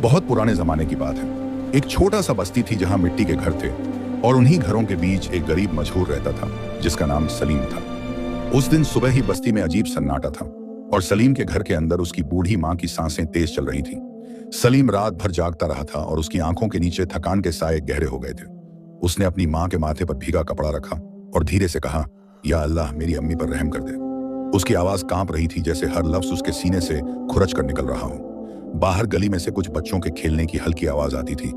बहुत पुराने जमाने की बात है। एक छोटा सा बस्ती थी जहां मिट्टी के घर थे और उन्हीं घरों के बीच एक गरीब मजहूर रहता था जिसका नाम सलीम था। उस दिन सुबह ही बस्ती में अजीब सन्नाटा था और सलीम के घर के अंदर उसकी बूढ़ी माँ की सांसें तेज चल रही थी। सलीम रात भर जागता रहा था और उसकी आंखों के नीचे थकान के साए गहरे हो गए थे। उसने अपनी माँ के माथे पर भीगा कपड़ा रखा और धीरे से कहा, या अल्लाह मेरी अम्मी पर रहम कर दे। उसकी आवाज कांप रही थी जैसे हर लफ्ज उसके सीने से खुरच कर निकल रहा हो। बाहर गली में से कुछ बच्चों के खेलने की हल्की आवाज आती थी,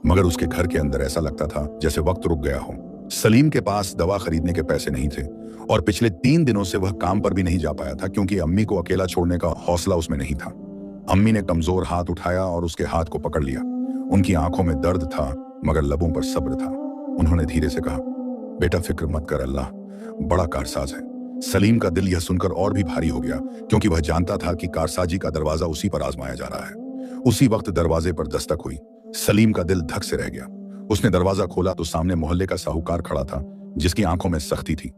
मगर उसके घर के अंदर ऐसा लगता था जैसे वक्त रुक गया हो। सलीम के पास दवा खरीदने के पैसे नहीं थे और पिछले 3 दिनों से वह काम पर भी नहीं जा पाया था क्योंकि अम्मी को अकेला छोड़ने का हौसला उसमें नहीं था। अम्मी ने कमजोर हाथ उठाया और उसके हाथ को पकड़ लिया। उनकी आंखों में दर्द था मगर लबों पर सब्र था। उन्होंने धीरे से कहा, बेटा फिक्र मत कर, अल्लाह बड़ा कारसाज है। सलीम का दिल यह सुनकर और भी भारी हो गया क्योंकि वह जानता था कि कारसाजी का दरवाजा उसी पर आजमाया जा रहा है। उसी वक्त दरवाजे पर दस्तक हुई। सलीम का दिल धक से रह गया। उसने दरवाजा खोला तो सामने मोहल्ले का साहूकार खड़ा था जिसकी आंखों में सख्ती थी।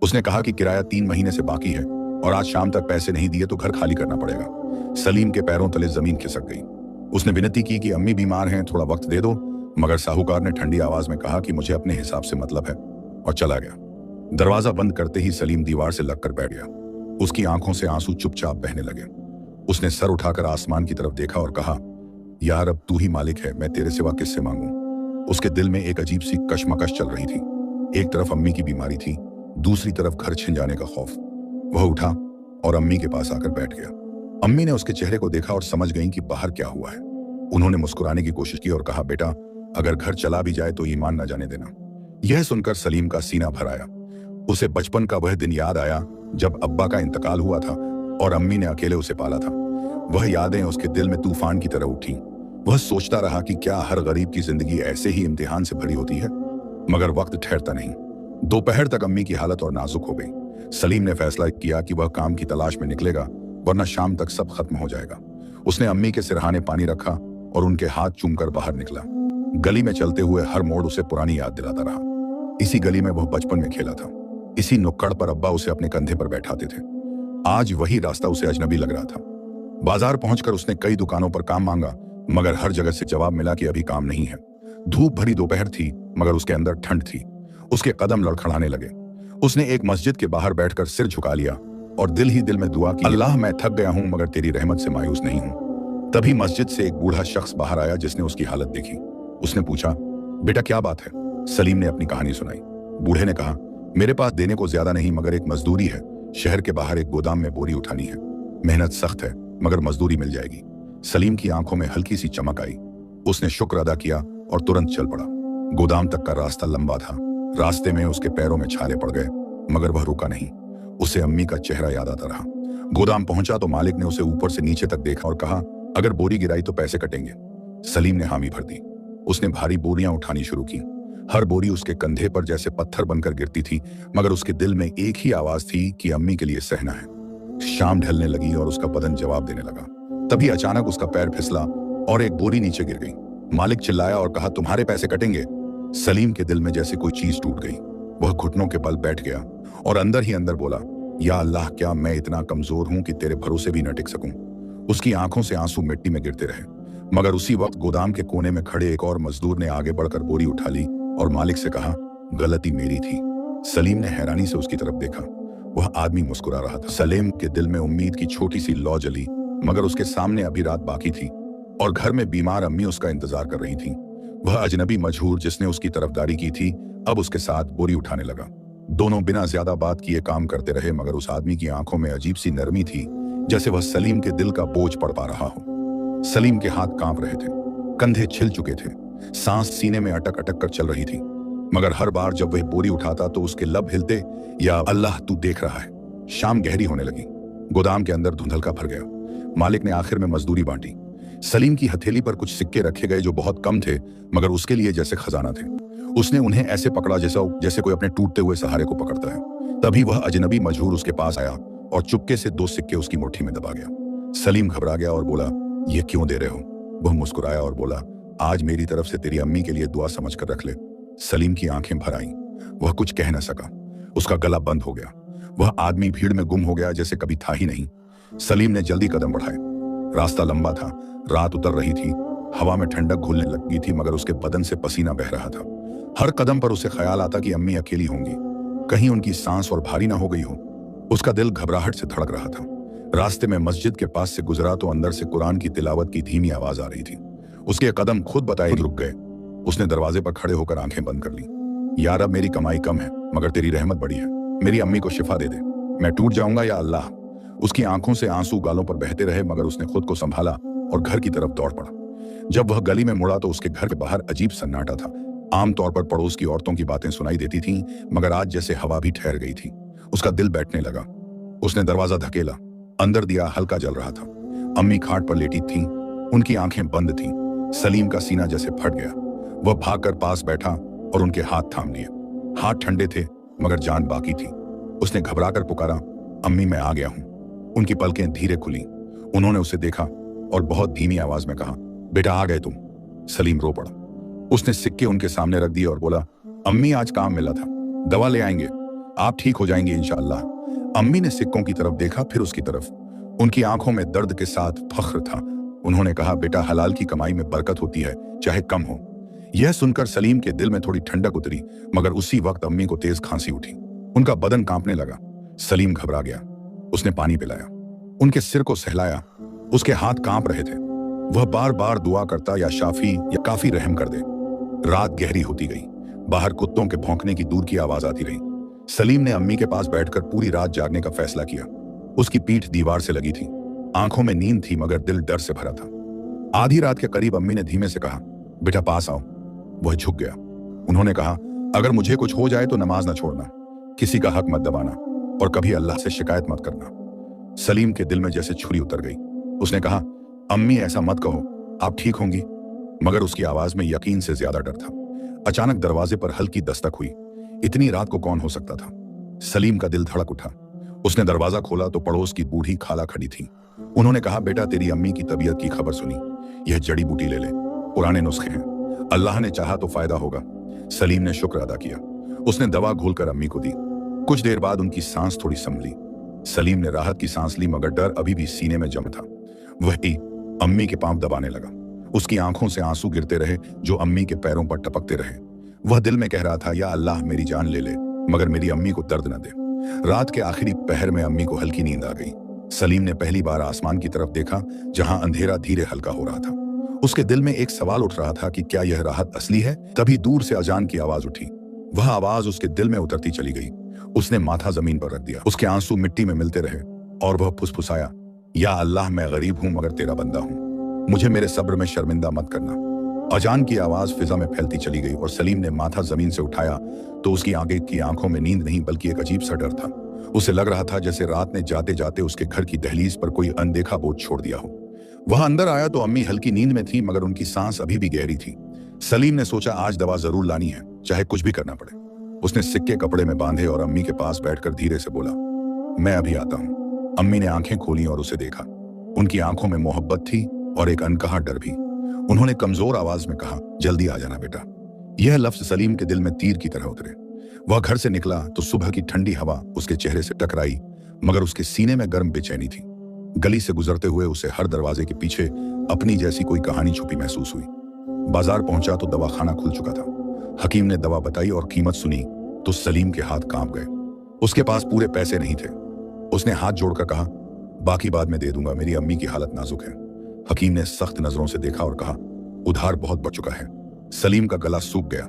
उसने कहा कि किराया 3 महीने से बाकी है और आज शाम तक पैसे नहीं दिए तो घर खाली करना पड़ेगा। सलीम के पैरों तले जमीन खिसक गई। उसने विनती की कि अम्मी बीमार हैं, थोड़ा वक्त दे दो, मगर साहूकार ने ठंडी आवाज में कहा कि मुझे अपने हिसाब से मतलब है और चला गया। दरवाजा बंद करते ही सलीम दीवार से लगकर बैठ गया। उसकी आंखों से आंसू चुपचाप बहने लगे। उसने सर उठाकर आसमान की तरफ देखा और कहा, यार अब तू ही मालिक है, मैं तेरे सिवा किससे मांगूं। उसके दिल में एक अजीब सी कशमकश चल रही थी। एक तरफ अम्मी की बीमारी थी, दूसरी तरफ घर छिन जाने का खौफ। वह उठा और अम्मी के पास आकर बैठ गया। अम्मी ने उसके चेहरे को देखा और समझ गई कि बाहर क्या हुआ है। उन्होंने मुस्कुराने की कोशिश की और कहा, बेटा अगर घर चला भी जाए तो ईमान न जाने देना। यह सुनकर सलीम का सीना भर आया। उसे बचपन का वह दिन याद आया जब अब्बा का इंतकाल हुआ था और अम्मी ने अकेले उसे पाला था। वह यादें उसके दिल में तूफान की तरह उठी। वह सोचता रहा कि क्या हर गरीब की जिंदगी ऐसे ही इम्तिहान से भरी होती है, मगर वक्त ठहरता नहीं। दोपहर तक अम्मी की हालत और नाजुक हो गई। सलीम ने फैसला किया कि वह काम की तलाश में निकलेगा वरना शाम तक सब खत्म हो जाएगा। उसने अम्मी के सिरहाने पानी रखा और उनके हाथ चूमकर बाहर निकला। गली में चलते हुए हर मोड़ उसे पुरानी याद दिलाता रहा। इसी गली में वह बचपन में खेला था, इसी नुक्कड़ पर अब्बा उसे अपने कंधे पर बैठाते थे। आज वही रास्ता उसे अजनबी लग रहा था। बाजार पहुंचकर उसने कई दुकानों पर काम मांगा मगर हर जगह से जवाब मिला कि अभी काम नहीं है। धूप भरी दोपहर थी मगर उसके अंदर ठंड थी। उसके कदम लड़खड़ाने लगे। उसने एक मस्जिद के बाहर बैठकर सिर झुका लिया और दिल ही दिल में दुआ की, अल्लाह मैं थक गया हूं मगर तेरी रहमत से मायूस नहीं हूं। तभी मस्जिद से एक बूढ़ा शख्स बाहर आया जिसने उसकी हालत देखी। उसने पूछा, बेटा क्या बात है? सलीम ने अपनी कहानी सुनाई। बूढ़े ने कहा, मेरे पास देने को ज्यादा नहीं मगर एक मजदूरी है। शहर के बाहर एक गोदाम में बोरी उठानी है। मेहनत सख्त है मगर मजदूरी मिल जाएगी। सलीम की आंखों में हल्की सी चमक आई। उसने शुक्र अदा किया और तुरंत चल पड़ा। गोदाम तक का रास्ता लंबा था। रास्ते में उसके पैरों में छाले पड़ गए मगर वह रुका नहीं। उसे अम्मी का चेहरा याद आता रहा। गोदाम पहुंचा तो मालिक ने उसे ऊपर से नीचे तक देखा और कहा, अगर बोरी गिराई तो पैसे कटेंगे। सलीम ने हामी भर दी। उसने भारी बोरियां उठानी शुरू की। हर बोरी उसके कंधे पर जैसे पत्थर बनकर गिरती थी मगर उसके दिल में एक ही आवाज थी कि अम्मी के लिए सहना है। शाम ढलने लगी और उसका बदन जवाब देने लगा। तभी अचानक उसका पैर फिसला और एक बोरी नीचे गिर गई। मालिक चिल्लाया और कहा, तुम्हारे पैसे कटेंगे। सलीम के दिल में जैसे कोई चीज टूट गई। वह घुटनों के बल बैठ गया और अंदर ही अंदर बोला, या अल्लाह क्या मैं इतना कमजोर हूं कि तेरे भरोसे भी न टिक सकूं। उसकी आंखों से आंसू मिट्टी में गिरते रहे मगर उसी वक्त गोदाम के कोने में खड़े एक और मजदूर ने आगे बढ़कर बोरी उठा ली और मालिक से कहा, गलती मेरी थी। सलीम ने हैरानी से उसकी तरफ देखा। वह आदमी मुस्कुरा रहा था। सलीम के दिल में उम्मीद की छोटी सी लौ जली मगर उसके सामने अभी रात बाकी थी और घर में बीमार अम्मी उसका इंतजार कर रही थी। वह अजनबी मजहूर जिसने उसकी तरफदारी की थी अब उसके साथ बोरी उठाने लगा। दोनों बिना ज्यादा बात किए काम करते रहे मगर उस आदमी की आंखों में अजीब सी नरमी थी जैसे वह सलीम के दिल का बोझ पड़ पा रहा हो। सलीम के हाथ कांप रहे थे, कंधे छिल चुके थे, सांस सीने में अटक अटक कर चल रही थी मगर हर बार जब वह बोरी उठाता तो उसके लब हिलते, या अल्लाह तू देख रहा है। शाम गहरी होने लगी। गोदाम के अंदर धुंधलका भर गया। मालिक ने आखिर में मजदूरी बांटी। सलीम की हथेली पर कुछ सिक्के रखे गए जो बहुत कम थे मगर उसके लिए जैसे खजाना थे। उसने उन्हें ऐसे पकड़ा जैसे कोई अपने टूटते हुए सहारे को पकड़ता है। तभी वह अजनबी मजहूर उसके पास आया और चुपके से 2 सिक्के उसकी मुट्ठी में दबा गया। सलीम घबरा गया और बोला, ये क्यों दे रहे हो? वह मुस्कुराया और बोला, आज मेरी तरफ से तेरी अम्मी के लिए दुआ समझ कर रख ले। सलीम की आंखें भर आईं। वह कुछ कह न सका। उसका गला बंद हो गया। वह आदमी भीड़ में गुम हो गया जैसे कभी था ही नहीं। सलीम ने जल्दी कदम बढ़ाए। रास्ता लंबा था, रात उतर रही थी, हवा में ठंडक घुलने लगी थी, मगर उसके बदन से पसीना बह रहा था। हर कदम पर उसे ख्याल आता कि अम्मी अकेली होंगी, कहीं उनकी सांस और भारी ना हो गई हो। उसका दिल घबराहट से धड़क रहा था। रास्ते में मस्जिद के पास से गुजरा तो अंदर से कुरान की तिलावत की धीमी आवाज आ रही थी। उसके कदम खुद बताए रुक गए। उसने दरवाजे पर खड़े होकर आंखें बंद कर ली। यार, अब मेरी कमाई कम है, मगर तेरी रहमत बड़ी है। मेरी अम्मी को शिफा दे दे, मैं टूट जाऊंगा या अल्लाह। उसकी आंखों से आंसू गालों पर बहते रहे, मगर उसने खुद को संभाला और घर की तरफ दौड़ पड़ा। जब वह गली में मुड़ा तो उसके घर के बाहर अजीब सन्नाटा था। आमतौर पर पड़ोस की औरतों की बातें सुनाई देती थीं, मगर आज जैसे हवा भी ठहर गई थी। उसका दिल बैठने लगा। उसने दरवाजा धकेला। अंदर दिया हल्का जल रहा था। अम्मी खाट पर लेटी थीं, उनकी आंखें बंद थीं। सलीम का सीना जैसे फट गया। वह भागकर पास बैठा और उनके हाथ थाम लिए। हाथ ठंडे थे, मगर जान बाकी थी। उसने घबराकर पुकारा, अम्मी मैं आ गया हूं। उनकी पलकें धीरे खुली। उन्होंने उसे देखा और बहुत धीमी आवाज में कहा, बेटा आ गए तुम। सलीम रो पड़ा। उसने सिक्के उनके सामने रख दिए और बोला, अम्मी आज काम मिला था, दवा ले आएंगे, आप ठीक हो जाएंगे इंशाअल्लाह। अम्मी ने सिक्कों की तरफ देखा, फिर उसकी तरफ। उनकी आंखों में दर्द के साथ फख्र था। उन्होंने कहा, बेटा हलाल की कमाई में बरकत होती है, चाहे कम हो। यह सुनकर सलीम के दिल में थोड़ी ठंडक उतरी, मगर उसी वक्त अम्मी को तेज खांसी उठी। उनका बदन कांपने लगा। सलीम घबरा गया। उसने पानी पिलाया, उनके सिर को सहलाया। उसके हाथ कांप रहे थे। वह बार बार दुआ करता, या शाफी या काफी रहम कर दे। रात गहरी होती गई। बाहर कुत्तों के भौंकने की दूर की आवाज आती रही। सलीम ने अम्मी के पास बैठकर पूरी रात जागने का फैसला किया। उसकी पीठ दीवार से लगी थी, आंखों में नींद थी, मगर दिल डर से भरा था। आधी रात के करीब अम्मी ने धीमे से कहा, बेटा पास आओ। वह झुक गया। उन्होंने कहा, अगर मुझे कुछ हो जाए तो नमाज न छोड़ना, किसी का हक मत दबाना और कभी अल्लाह से शिकायत मत करना। सलीम के दिल में जैसे छुरी उतर गई। उसने कहा, अम्मी ऐसा मत कहो, आप ठीक होंगी। मगर उसकी आवाज में यकीन से ज्यादा डर था। अचानक दरवाजे पर हल्की दस्तक हुई। इतनी रात को कौन हो सकता था? सलीम का दिल धड़क उठा। उसने दरवाजा खोला तो पड़ोस की बूढ़ी खाला खड़ी थी। उन्होंने कहा, बेटा तेरी अम्मी की तबीयत की खबर सुनी, यह जड़ी बूटी ले ले, पुराने नुस्खे हैं, अल्लाह ने चाहा तो फायदा होगा। सलीम ने शुक्र अदा किया। उसने दवा घोलकर अम्मी को दी। कुछ देर बाद उनकी सांस थोड़ी संभली। सलीम ने राहत की सांस ली, मगर डर अभी भी सीने में जम था। वही अम्मी के पांव दबाने लगा। उसकी आंखों से आंसू गिरते रहे, जो अम्मी के पैरों पर टपकते रहे। वह दिल में कह रहा था, या अल्लाह मेरी जान ले ले, मगर मेरी अम्मी को दर्द न दे। रात के आखिरी पहर में अम्मी को हल्की नींद आ गई। सलीम ने पहली बार आसमान की तरफ देखा, जहां अंधेरा धीरे हल्का हो रहा था। उसके दिल में एक सवाल उठ रहा था कि क्या यह राहत असली है? तभी दूर से अजान की आवाज उठी। वह आवाज उसके दिल में उतरती चली गई। उसने माथा जमीन पर रख दिया। उसके आंसू मिट्टी में मिलते रहे और वह फुसफुसाया, या अल्लाह मैं गरीब हूं मगर तेरा बंदा हूं, मुझे मेरे सब्र में शर्मिंदा मत करना। अजान की आवाज फिजा में फैलती चली गई और सलीम ने माथा जमीन से उठाया तो उसकी आगे की आंखों में नींद नहीं बल्कि एक अजीब सा डर था। उसे लग रहा था जैसे रात ने जाते जाते उसके घर की दहलीज पर कोई अनदेखा बोझ छोड़ दिया हो। वह अंदर आया तो अम्मी हल्की नींद में थी, मगर उनकी सांस अभी भी गहरी थी। सलीम ने सोचा, आज दवा जरूर लानी है, चाहे कुछ भी करना पड़े। उसने सिक्के कपड़े में बांधे और अम्मी के पास बैठकर धीरे से बोला, मैं अभी आता हूं। अम्मी ने आंखें खोली और उसे देखा। उनकी आंखों में मोहब्बत थी और एक अनकहा डर भी। उन्होंने कमजोर आवाज में कहा, जल्दी आ जाना बेटा। यह लफ्ज सलीम के दिल में तीर की तरह उतरे। वह घर से निकला तो सुबह की ठंडी हवा उसके चेहरे से टकराई, मगर उसके सीने में गर्म बेचैनी थी। गली से गुजरते हुए उसे हर दरवाजे के पीछे अपनी जैसी कोई कहानी छुपी महसूस हुई। बाजार पहुंचा तो दवाखाना खुल चुका था। हकीम ने दवा बताई और कीमत सुनी तो सलीम के हाथ कांप गए। उसके पास पूरे पैसे नहीं थे। उसने हाथ जोड़कर कहा, बाकी बाद में दे दूंगा, मेरी अम्मी की हालत नाजुक है। हकीम ने सख्त नजरों से देखा और कहा, उधार बहुत बढ़ चुका है। सलीम का गला सूख गया।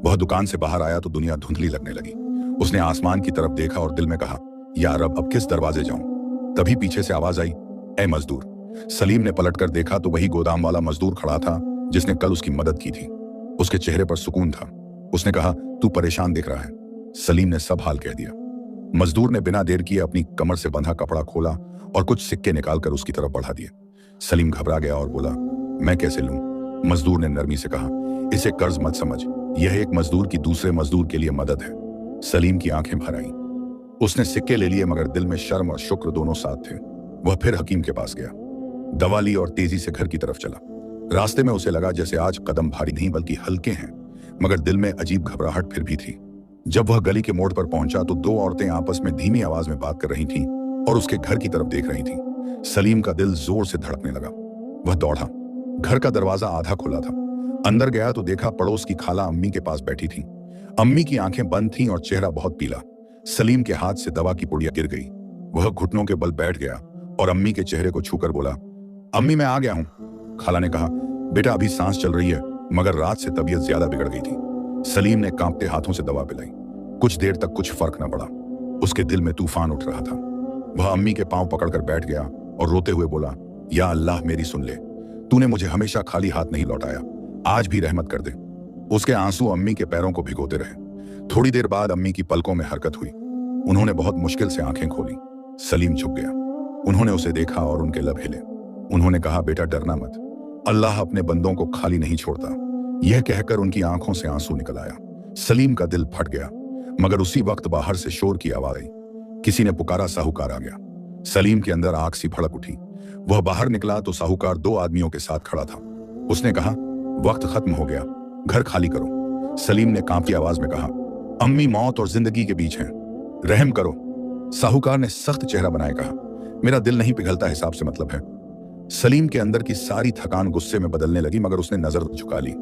वह दुकान से बाहर आया तो दुनिया धुंधली लगने लगी। उसने आसमान की तरफ देखा और दिल में कहा, यार अब किस दरवाजे जाऊं? तभी पीछे से आवाज आई, ए मजदूर। सलीम ने पलटकर देखा तो वही गोदाम वाला मजदूर खड़ा था जिसने कल उसकी मदद की थी। उसके चेहरे पर सुकून था। उसने कहा, तू परेशान दिख रहा है। सलीम ने सब हाल कह दिया। मजदूर ने बिना देर किए अपनी कमर से बंधा कपड़ा खोला और कुछ सिक्के निकालकर उसकी तरफ बढ़ा दिए। सलीम घबरा गया और बोला, मैं कैसे लूं? मजदूर ने नरमी से कहा, इसे कर्ज मत समझ, यह एक मजदूर की दूसरे मजदूर के लिए मदद है। सलीम की आंखें भर आईं। उसने सिक्के ले लिए, मगर दिल में शर्म और शुक्र दोनों साथ थे। वह फिर हकीम के पास गया, दवा ली और तेजी से घर की तरफ चला। रास्ते में उसे लगा जैसे आज कदम भारी नहीं बल्कि हल्के हैं, मगर दिल में अजीब घबराहट फिर भी थी। जब वह गली के मोड़ पर पहुंचा तो दो औरतें आपस में धीमी आवाज में बात कर रही थीं और उसके घर की तरफ देख रही थीं। सलीम का दिल जोर से धड़कने लगा। वह दौड़ा, घर का दरवाजा आधा खुला था। अंदर गया तो देखा पड़ोस की खाला अम्मी के पास बैठी थी। अम्मी की आंखें बंद थीं और चेहरा बहुत पीला। सलीम के हाथ से दवा की पुड़िया गिर गई। वह घुटनों के बल बैठ गया और अम्मी के चेहरे को छूकर बोला, अम्मी मैं आ गया हूं। खाला ने कहा, बेटा अभी सांस चल रही है, मगर रात से तबीयत ज्यादा बिगड़ गई थी। सलीम ने कांपते हाथों से दवा पिलाई। कुछ देर तक कुछ फर्क न पड़ा। उसके दिल में तूफान उठ रहा था। वह अम्मी के पांव पकड़कर बैठ गया और रोते हुए बोला, या अल्लाह मेरी सुन ले, तूने मुझे हमेशा खाली हाथ नहीं लौटाया, आज भी रहमत कर दे। उसके आंसू अम्मी के पैरों को भिगोते रहे। थोड़ी देर बाद अम्मी की पलकों में हरकत हुई। उन्होंने बहुत मुश्किल से आंखें खोली। सलीम झुक गया। उन्होंने उसे देखा और उनके लब हिले। उन्होंने कहा, बेटा डरना मत, अल्लाह अपने बंदों को खाली नहीं छोड़ता। यह कहकर उनकी आंखों से आंसू निकल आया। सलीम का दिल फट गया, मगर उसी वक्त बाहर से शोर की आवाज आई। किसी ने पुकारा, साहूकार आ गया। सलीम के अंदर आग सी भड़क उठी। वह बाहर निकला तो साहूकार 2 आदमियों के साथ खड़ा था। उसने कहा, वक्त खत्म हो गया, घर खाली करो। सलीम ने कांपती आवाज में कहा, अम्मी मौत और जिंदगी के बीच हैं, रहम करो। साहूकार ने सख्त चेहरा बनाए कहा, मेरा दिल नहीं पिघलता, हिसाब से मतलब है। सलीम के अंदर की सारी थकान गुस्से में बदलने लगी, मगर उसने नजर झुका ली।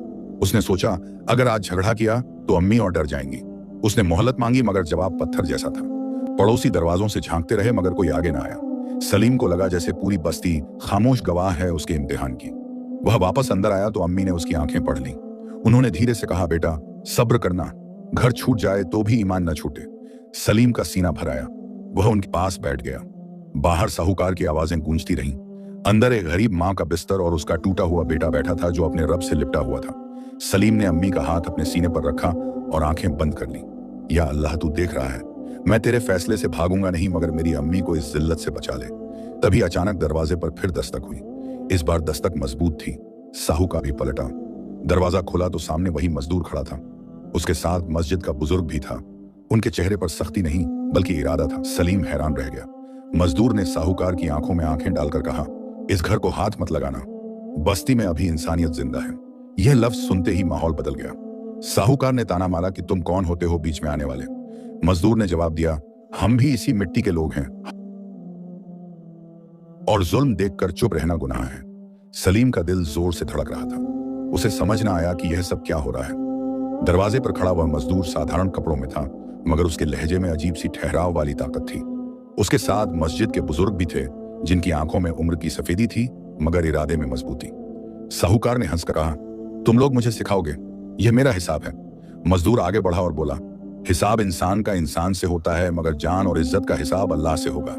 उसने सोचा, अगर आज झगड़ा किया तो अम्मी और डर जाएंगी। उसने मोहलत मांगी, मगर जवाब पत्थर जैसा था। पड़ोसी दरवाजों से झांकते रहे, मगर कोई आगे ना आया। सलीम को लगा जैसे पूरी बस्ती खामोश गवाह है उसके इम्तिहान की। वह वापस अंदर आया तो अम्मी ने उसकी आंखें पढ़ ली। उन्होंने धीरे से कहा, बेटा सब्र करना, घर छूट जाए तो भी ईमान न छूटे। सलीम का सीना भर आया। वह उनके पास बैठ गया। बाहर साहूकार की आवाजें गूंजती रहीं। अंदर एक गरीब माँ का बिस्तर और उसका टूटा हुआ बेटा बैठा था जो अपने रब से लिपटा हुआ था। सलीम ने अम्मी का हाथ अपने सीने पर रखा और आंखें बंद कर ली। या अल्लाह तू देख रहा है, मैं तेरे फैसले से भागूंगा नहीं, मगर मेरी अम्मी को इस जिल्लत से बचा ले। तभी अचानक दरवाजे पर फिर दस्तक हुई। इस बार दस्तक मजबूत थी। साहूकार भी पलटा। दरवाजा खुला तो सामने वही मजदूर खड़ा था। उसके साथ मस्जिद का बुजुर्ग भी था। उनके चेहरे पर सख्ती नहीं बल्कि इरादा था। सलीम हैरान रह गया। मजदूर ने साहूकार की आंखों में आंखें डालकर कहा, इस घर को हाथ मत लगाना, बस्ती में अभी इंसानियत जिंदा है। यह लफ्ज सुनते ही माहौल बदल गया। साहूकार ने ताना मारा कि तुम कौन होते हो बीच में आने वाले। मजदूर ने जवाब दिया, हम भी इसी मिट्टी के लोग हैं और जुल्म देखकर चुप रहना गुनाह है। सलीम का दिल जोर से धड़क रहा था। उसे समझ ना आया कि यह सब क्या हो रहा है। दरवाजे पर खड़ा हुआ मजदूर साधारण कपड़ों में था, मगर उसके लहजे में अजीब सी ठहराव वाली ताकत थी। उसके साथ मस्जिद के बुजुर्ग भी थे, जिनकी आंखों में उम्र की सफेदी थी मगर इरादे में मजबूती। साहूकार ने हंसकर कहा, तुम लोग मुझे सिखाओगे, यह मेरा हिसाब है। मजदूर आगे बढ़ा और बोला, हिसाब इंसान का इंसान से होता है, मगर जान और इज्जत का हिसाब अल्लाह से होगा।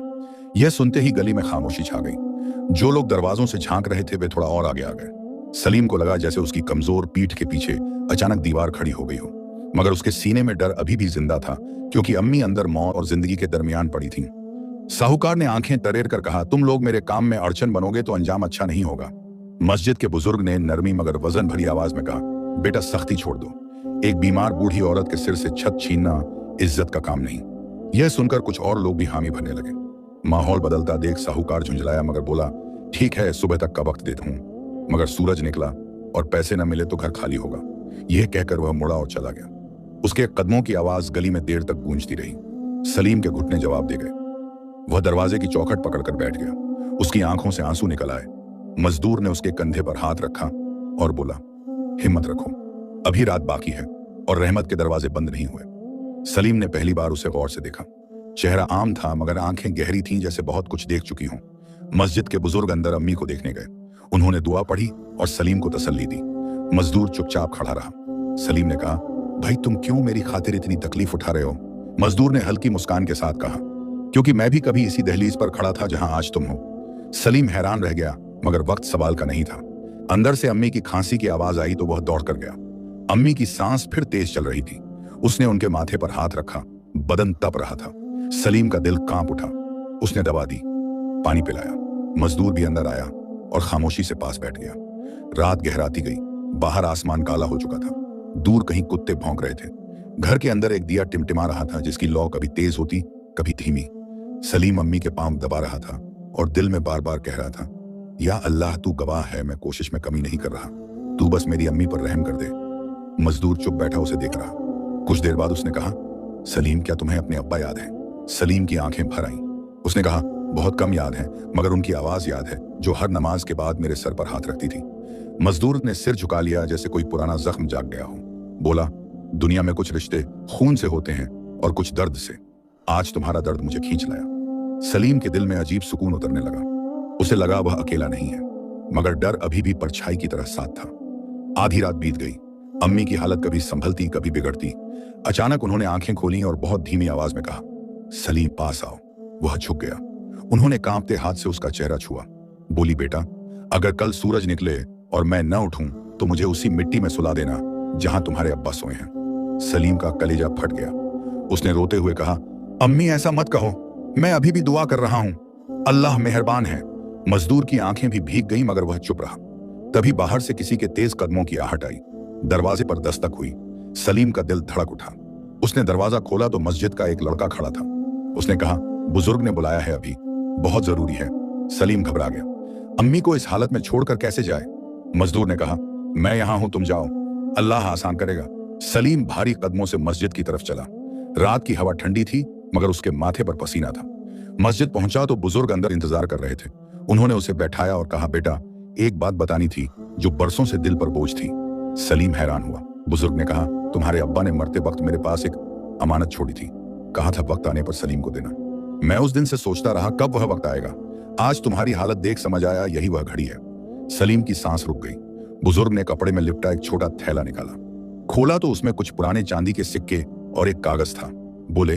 यह सुनते ही गली में खामोशी छा गई। जो लोग दरवाजों से झांक रहे थे वे थोड़ा और आगे आ गए। सलीम को लगा जैसे उसकी कमजोर पीठ के पीछे अचानक दीवार खड़ी हो गई हो, मगर उसके सीने में डर अभी भी जिंदा था, क्योंकि अम्मी अंदर मौत और जिंदगी के दरमियान पड़ी थी। साहूकार ने आंखें तरेर कर कहा, तुम लोग मेरे काम में अड़चन बनोगे तो अंजाम अच्छा नहीं होगा। मस्जिद के बुजुर्ग ने नरमी मगर वजन भरी आवाज में कहा, बेटा सख्ती छोड़ दो। एक बीमार बूढ़ी औरत के सिर से छत छीनना इज्जत का काम नहीं। यह सुनकर कुछ और लोग भी हामी भरने लगे। माहौल बदलता देख साहूकार झुंझलाया मगर बोला, ठीक है सुबह तक का वक्त देता हूं, मगर सूरज निकला और पैसे न मिले तो घर खाली होगा। यह कहकर वह मुड़ा और चला गया। उसके कदमों की आवाज गली में देर तक गूंजती रही। सलीम के घुटने जवाब दे गए। वह दरवाजे की चौखट पकड़कर बैठ गया। उसकी आंखों से आंसू निकल आए। मजदूर ने उसके कंधे पर हाथ रखा और बोला, हिम्मत रखो, अभी रात बाकी है और रहमत के दरवाजे बंद नहीं हुए। सलीम ने पहली बार उसे गौर से देखा। चेहरा आम था मगर आंखें गहरी थीं, जैसे बहुत कुछ देख चुकी हों। मस्जिद के बुजुर्ग अंदर अम्मी को देखने गए। उन्होंने दुआ पढ़ी और सलीम को तसल्ली दी। मजदूर चुपचाप खड़ा रहा। सलीम ने कहा, भाई तुम क्यों मेरी खातिर इतनी तकलीफ उठा रहे हो? मजदूर ने हल्की मुस्कान के साथ कहा, क्योंकि मैं भी कभी इसी दहलीज पर खड़ा था जहां आज तुम हो। सलीम हैरान रह गया, मगर वक्त सवाल का नहीं था। अंदर से अम्मी की खांसी की आवाज आई तो वह दौड़ कर गया। अम्मी की सांस फिर तेज चल रही थी। उसने उनके माथे पर हाथ रखा। बदन तप रहा था। सलीम का दिल कांप उठा। उसने दवा दी, पानी पिलाया। मजदूर भी अंदर आया और खामोशी से पास बैठ गया। रात गहराती गई। बाहर आसमान काला हो चुका था। दूर कहीं कुत्ते भौंक रहे थे। घर के अंदर एक दिया टिमटिमा रहा था, जिसकी लौ कभी तेज होती कभी धीमी। सलीम अम्मी के पांव दबा रहा था और दिल में बार बार कह रहा था, या अल्लाह तू गवाह है, मैं कोशिश में कमी नहीं कर रहा, तू बस मेरी अम्मी पर रहम कर दे। मजदूर चुप बैठा उसे देख रहा। कुछ देर बाद उसने कहा, सलीम क्या तुम्हें अपने अब्बा याद है? सलीम की आंखें भर आईं। उसने कहा, बहुत कम याद है, मगर उनकी आवाज याद है, जो हर नमाज के बाद मेरे सर पर हाथ रखती थी। मजदूर ने सिर झुका लिया जैसे कोई पुराना जख्म जाग गया हो। बोला, दुनिया में कुछ रिश्ते खून से होते हैं और कुछ दर्द से। आज तुम्हारा दर्द मुझे खींच लाया। सलीम के दिल में अजीब सुकून उतरने लगा। उसे लगा वह अकेला नहीं है, मगर डर अभी भी परछाई की तरह साथ था। आधी रात बीत गई। अम्मी की हालत कभी संभलती कभी बिगड़ती। अचानक उन्होंने आंखें खोली और बहुत धीमी आवाज में कहा, सलीम पास आओ। वह झुक गया। उन्होंने कांपते हाथ से उसका चेहरा छुआ। बोली, बेटा, अगर कल सूरज निकले और मैं न उठूं तो मुझे उसी मिट्टी में सुला देना जहां तुम्हारे अब्बा सोए हैं। सलीम का कलेजा फट गया। उसने रोते हुए कहा, अम्मी ऐसा मत कहो, मैं अभी भी दुआ कर रहा हूं, अल्लाह मेहरबान है। मजदूर की आंखें भी भीग गईं मगर वह चुप रहा। तभी बाहर से किसी के तेज कदमों की आहट आई। दरवाजे पर दस्तक हुई। सलीम का दिल धड़क उठा। उसने दरवाजा खोला तो मस्जिद का एक लड़का खड़ा था। उसने कहा, बुजुर्ग ने बुलाया है, अभी बहुत जरूरी है। सलीम घबरा गया। अम्मी को इस हालत में छोड़कर कैसे जाए? मजदूर ने कहा, मैं यहां हूं, तुम जाओ, अल्लाह आसान करेगा। सलीम भारी कदमों से मस्जिद की तरफ चला। रात की हवा ठंडी थी मगर उसके माथे पर पसीना था। मस्जिद पहुंचा तो बुजुर्ग अंदर इंतजार कर रहे थे। उन्होंने उसे बैठाया और कहा, बेटा, एक बात बतानी थी जो बरसों से दिल पर बोझ थी। सलीम हैरान हुआ। बुजुर्ग ने कहा, तुम्हारे अब्बा ने मरते वक्त मेरे पास एक अमानत छोड़ी थी, कहा था वक्त आने पर सलीम को देना। मैं उस दिन से सोचता रहा कब वह वक्त आएगा। आज तुम्हारी हालत देख समझ आया, यही वह घड़ी है। सलीम की सांस रुक गई। बुजुर्ग ने कपड़े में लिपटा एक छोटा थैला निकाला। खोला तो उसमें कुछ पुराने चांदी के सिक्के और एक कागज था। बोले,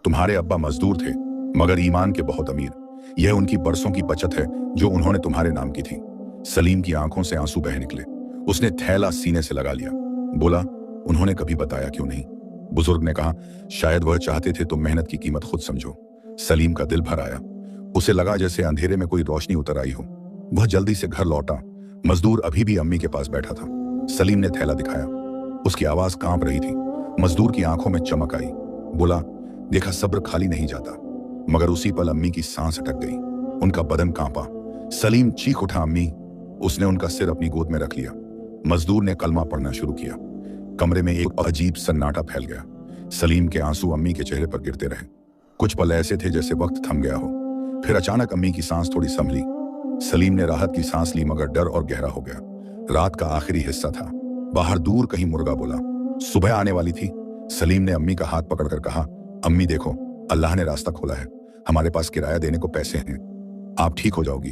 तुम्हारे अब्बा मजदूर थे मगर ईमान के बहुत अमीर। यह उनकी बरसों की बचत है जो उन्होंने तुम्हारे नाम की थी। सलीम की आंखों से आंसू बह निकले। उसने थैला सीने से लगा लिया। बोला, उन्होंने कभी बताया क्यों नहीं? बुजुर्ग ने कहा, शायद वह चाहते थे तुम मेहनत की कीमत खुद समझो। सलीम का दिल भर आया। उसे लगा जैसे अंधेरे में कोई रोशनी उतर आई हो। वह जल्दी से घर लौटा। मजदूर अभी भी अम्मी के पास बैठा था। सलीम ने थैला दिखाया। उसकी आवाज कांप रही थी। मजदूर की आंखों में चमक आई। बोला, देखा, सब्र खाली नहीं जाता। मगर उसी पल अम्मी की सांस अटक गई। उनका बदन कांपा। सलीम चीख उठा, अम्मी। उसने उनका सिर अपनी गोद में रख लिया। मजदूर ने कलमा पढ़ना शुरू किया। कमरे में एक अजीब सन्नाटा फैल गया। सलीम के आंसू अम्मी के चेहरे पर गिरते रहे। कुछ पल ऐसे थे जैसे वक्त थम गया हो। फिर अचानक अम्मी की सांस थोड़ी संभली। सलीम ने राहत की सांस ली मगर डर और गहरा हो गया। रात का आखिरी हिस्सा था। बाहर दूर कहीं मुर्गा बोला। सुबह आने वाली थी। सलीम ने अम्मी का हाथ पकड़कर कहा, अम्मी देखो, अल्लाह ने रास्ता खोला है। हमारे पास किराया देने को पैसे हैं। आप ठीक हो जाओगी।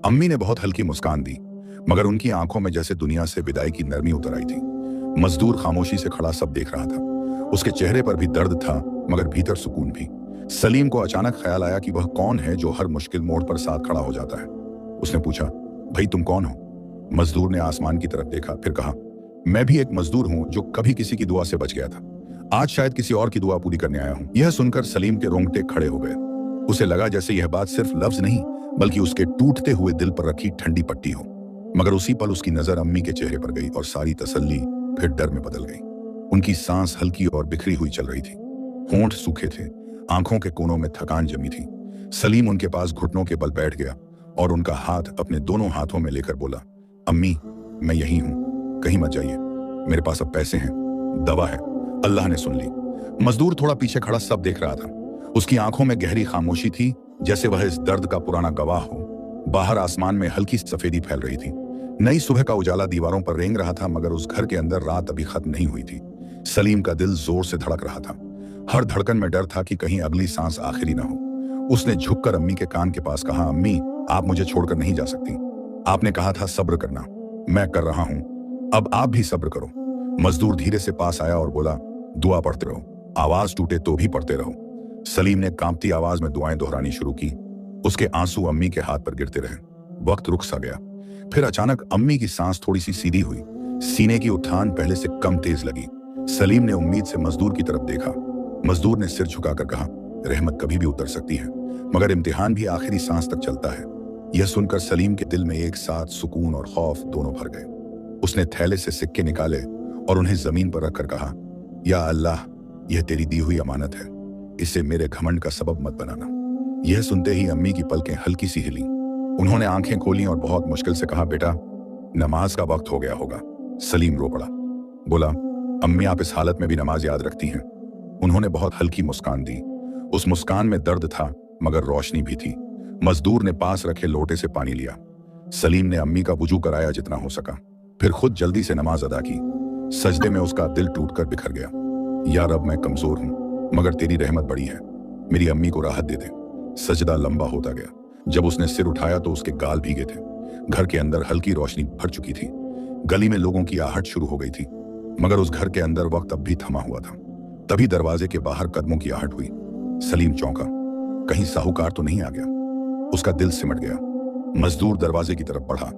अम्मी ने बहुत हल्की मुस्कान दी मगर उनकी आंखों में जैसे दुनिया से विदाई की नरमी उतर आई थी। मजदूर खामोशी से खड़ा सब देख रहा था। उसके चेहरे पर भी दर्द था मगर भीतर सुकून भी। सलीम को अचानक ख्याल आया कि वह कौन है जो हर मुश्किल मोड़ पर साथ खड़ा हो जाता है। उसने पूछा, भाई तुम कौन हो? मजदूर ने आसमान की तरफ देखा, फिर कहा, मैं भी एक मजदूर हूं जो कभी किसी की दुआ से बच गया था। आज शायद किसी और की दुआ पूरी करने आया हूं। यह सुनकर सलीम के रोंगटे खड़े हो गए। उसे लगा जैसे यह बात सिर्फ लफ्ज नहीं बल्कि उसके टूटते हुए दिल पर रखी ठंडी पट्टी हो। मगर उसी पल उसकी नजर अम्मी के चेहरे पर गई और सारी तसल्ली फिर डर में बदल गई। उनकी सांस हल्की और बिखरी हुई चल रही थी। होंठ सूखे थे। आंखों के कोनों में थकान जमी थी। सलीम उनके पास घुटनों के बल बैठ गया और उनका हाथ अपने दोनों हाथों में लेकर बोला, अम्मी मैं यही हूं, कहीं मत जाइए। मेरे पास अब पैसे हैं, दवा है, अल्लाह ने सुन ली। मजदूर थोड़ा पीछे खड़ा सब देख रहा था। उसकी आंखों में गहरी खामोशी थी जैसे वह इस दर्द का पुराना गवाह हो। बाहर आसमान में हल्की सफेदी फैल रही थी। नई सुबह का उजाला दीवारों पर रेंग रहा था मगर उस घर के अंदर रात अभी खत्म नहीं हुई थी। सलीम का दिल जोर से धड़क रहा था। हर धड़कन में डर था कि कहीं अगली सांस आखिरी ना हो। उसने झुककर अम्मी के कान के पास कहा, अम्मी आप मुझे छोड़कर नहीं जा सकती। आपने कहा था सब्र करना, मैं कर रहा हूं, अब आप भी सब्र करो। मजदूर धीरे से पास आया और बोला, दुआ पढ़ते रहो, आवाज टूटे तो भी पढ़ते रहो। सलीम ने कांपती आवाज में दुआएं दोहरानी शुरू की। उसके आंसू अम्मी के हाथ पर गिरते रहे। वक्त रुक सा गया। फिर अचानक अम्मी की सांस थोड़ी सी सीधी हुई। सीने की उठान पहले से कम तेज लगी। सलीम ने उम्मीद से मजदूर की तरफ देखा। मजदूर ने सिर झुकाकर कहा, रहमत कभी भी उतर सकती है मगर इम्तिहान भी आखिरी सांस तक चलता है। यह सुनकर सलीम के दिल में एक साथ सुकून और खौफ दोनों भर गए। उसने थैले से सिक्के निकाले और उन्हें जमीन पर रखकर कहा, या अल्लाह यह तेरी दी हुई अमानत है, इसे मेरे घमंड का सबब मत बनाना। यह सुनते ही अम्मी की पलकें हल्की सी हिली। उन्होंने आंखें खोली और बहुत मुश्किल से कहा, बेटा नमाज का वक्त हो गया होगा। सलीम रो पड़ा। बोला, अम्मी आप इस हालत में भी नमाज याद रखती हैं? उन्होंने बहुत हल्की मुस्कान दी। उस मुस्कान में दर्द था मगर रोशनी भी थी। मजदूर ने पास रखे लोटे से पानी लिया। सलीम ने अम्मी का वुजू कराया जितना हो सका। फिर खुद जल्दी से नमाज अदा की। सजदे में उसका दिल टूटकर बिखर गया। यार अब मैं कमजोर हूं, मगर तेरी रहमत बड़ी है, मेरी अम्मी को राहत दे दे। सजदा लंबा होता गया। जब उसने सिर उठाया तो उसके गाल भीगे थे। घर के अंदर हल्की रोशनी भर चुकी थी। गली में लोगों की आहट शुरू हो गई थी, मगर उस घर के अंदर वक्त अब भी थमा हुआ था। तभी दरवाजे के बाहर कदमों की आहट हुई। सलीम चौंका, कहीं साहूकार तो नहीं आ गया। उसका दिल सिमट गया। मजदूर दरवाजे की तरफ बढ़ा।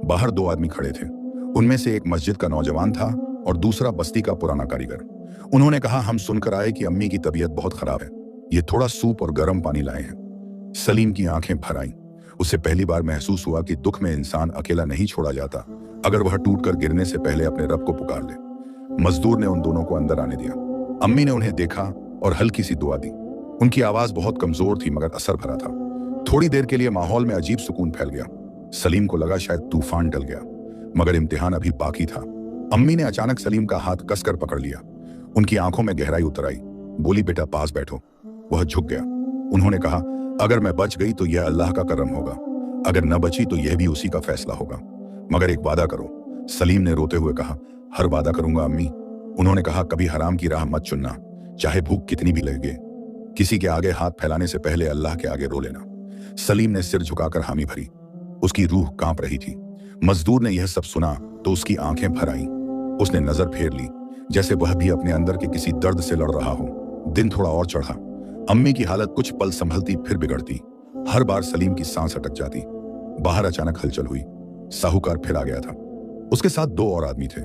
बाहर दो आदमी खड़े थे। उनमें से एक मस्जिद का नौजवान था और दूसरा बस्ती का पुराना कारीगर। उन्होंने कहा, हम सुनकर आए कि अम्मी की तबीयत बहुत खराब है, ये थोड़ा सूप और गर्म पानी लाए हैं। सलीम की आंखें भर आईं। उसे पहली बार महसूस हुआ कि दुख में इंसान अकेला नहीं छोड़ा जाता अगर वह टूटकर गिरने से पहले अपने रब को पुकार ले। मजदूर ने उन दोनों को अंदर आने दिया। अम्मी ने उन्हें देखा और हल्की सी दुआ दी। उनकी आवाज बहुत कमजोर थी मगर असर भरा था। थोड़ी देर के लिए माहौल में अजीब सुकून फैल गया। सलीम को लगा शायद तूफान टल गया, मगर इम्तिहान अभी बाकी था। अम्मी ने अचानक सलीम का हाथ कसकर पकड़ लिया। उनकी आंखों में गहराई उतर आई। बोली, बेटा पास बैठो। वह झुक गया। उन्होंने कहा, अगर मैं बच गई तो यह अल्लाह का करम होगा, अगर न बची तो यह भी उसी का फैसला होगा, मगर एक वादा करो। सलीम ने रोते हुए कहा, हर वादा करूंगा अम्मी। उन्होंने कहा, कभी हराम की राह मत चुनना, चाहे भूख कितनी भी लगे। किसी के आगे हाथ फैलाने से पहले अल्लाह के आगे रो लेना। सलीम ने सिर झुकाकर हामी भरी। उसकी रूह कांप रही थी। मजदूर ने यह सब सुना तो उसकी आंखें भर आईं। उसने नजर फेर ली, जैसे वह भी अपने अंदर के किसी दर्द से लड़ रहा हो। दिन थोड़ा और चढ़ा। अम्मी की हालत कुछ पल संभलती फिर बिगड़ती। हर बार सलीम की सांस अटक जाती। बाहर अचानक हलचल हुई। साहूकार फिर आ गया था। उसके साथ दो और आदमी थे।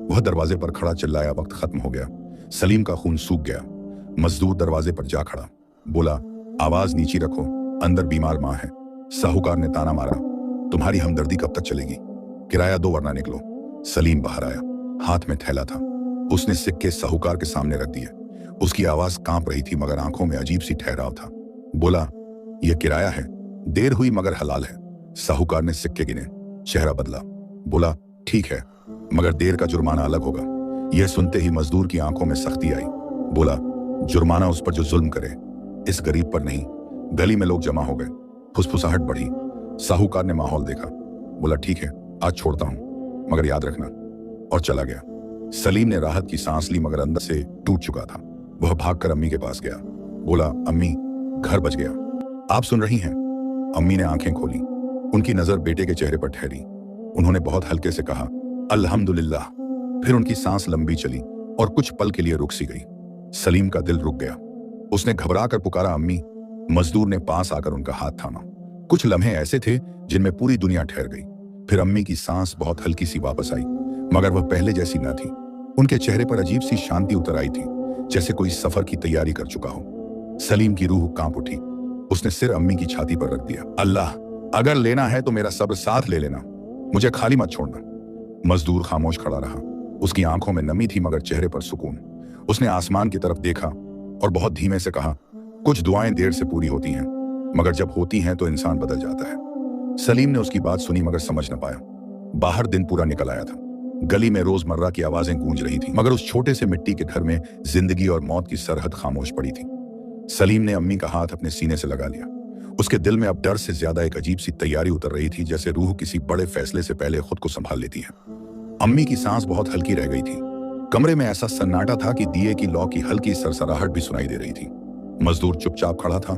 वह दरवाजे पर खड़ा चिल्लाया, वक्त खत्म हो गया। सलीम का खून सूख गया। मजदूर दरवाजे पर जा खड़ा। बोला, आवाज नीची रखो, अंदर बीमार मां है। साहूकार ने ताना मारा, तुम्हारी हमदर्दी कब तक चलेगी? किराया दो वरना निकलो। सलीम बाहर आया। हाथ में थैला था। उसने सिक्के साहूकार के सामने रख दिए। उसकी आवाज कांप रही थी मगर आंखों में अजीब सी ठहराव था। बोला, यह किराया है, देर हुई मगर हलाल है। साहूकार ने सिक्के गिने। चेहरा बदला। बोला, ठीक है, मगर देर का जुर्माना अलग होगा। यह सुनते ही मजदूर की आंखों में सख्ती आई। बोला, जुर्माना उस पर जो जुल्म करे, इस गरीब पर नहीं। गली में लोग जमा हो गए। फुसफुसाहट बढ़ी। साहूकार ने माहौल देखा। बोला, ठीक है, आज छोड़ता हूं, मगर याद रखना, और चला गया। सलीम ने राहत की सांस ली मगर अंदर से टूट चुका था। वह भागकर अम्मी के पास गया। बोला, अम्मी, घर बच गया, आप सुन रही हैं? अम्मी ने आंखें खोली। उनकी नजर बेटे के चेहरे पर ठहरी। उन्होंने बहुत हल्के से कहा, अल्हम्दुलिल्लाह। फिर उनकी सांस लंबी चली और कुछ पल के लिए रुक सी गई। सलीम का दिल रुक गया। उसने घबरा कर पुकारा, अम्मी। मजदूर ने पास आकर उनका हाथ थामा। कुछ लम्हे ऐसे थे जिनमें पूरी दुनिया ठहर गई। फिर अम्मी की सांस बहुत हल्की सी वापस आई, मगर वह पहले जैसी न थी। उनके चेहरे पर अजीब सी शांति उतर आई थी, जैसे कोई सफर की तैयारी कर चुका हो। सलीम की रूह कांप उठी। उसने सिर अम्मी की छाती पर रख दिया। अल्लाह, अगर लेना है तो मेरा सब्र साथ ले लेना, मुझे खाली मत छोड़ना। मजदूर खामोश खड़ा रहा। उसकी आंखों में नमी थी मगर चेहरे पर सुकून। उसने आसमान की तरफ देखा और बहुत धीमे से कहा, कुछ दुआएं देर से पूरी होती हैं, मगर जब होती हैं तो इंसान बदल जाता है। सलीम ने उसकी बात सुनी मगर समझ न पाया। बाहर दिन पूरा निकल आया था। गली में रोजमर्रा की आवाजें गूंज रही थी, मगर उस छोटे से मिट्टी के घर में जिंदगी और मौत की सरहद खामोश पड़ी थी। सलीम ने अम्मी का हाथ अपने सीने से लगा लिया। उसके दिल में अब डर से ज्यादा एक अजीब सी तैयारी उतर रही थी, जैसे रूह किसी बड़े फैसले से पहले खुद को संभाल लेती है। अम्मी की सांस बहुत हल्की रह गई थी। कमरे में ऐसा सन्नाटा था कि दिए की लौ की हल्की सरसराहट भी सुनाई दे रही थी। मजदूर चुपचाप खड़ा था,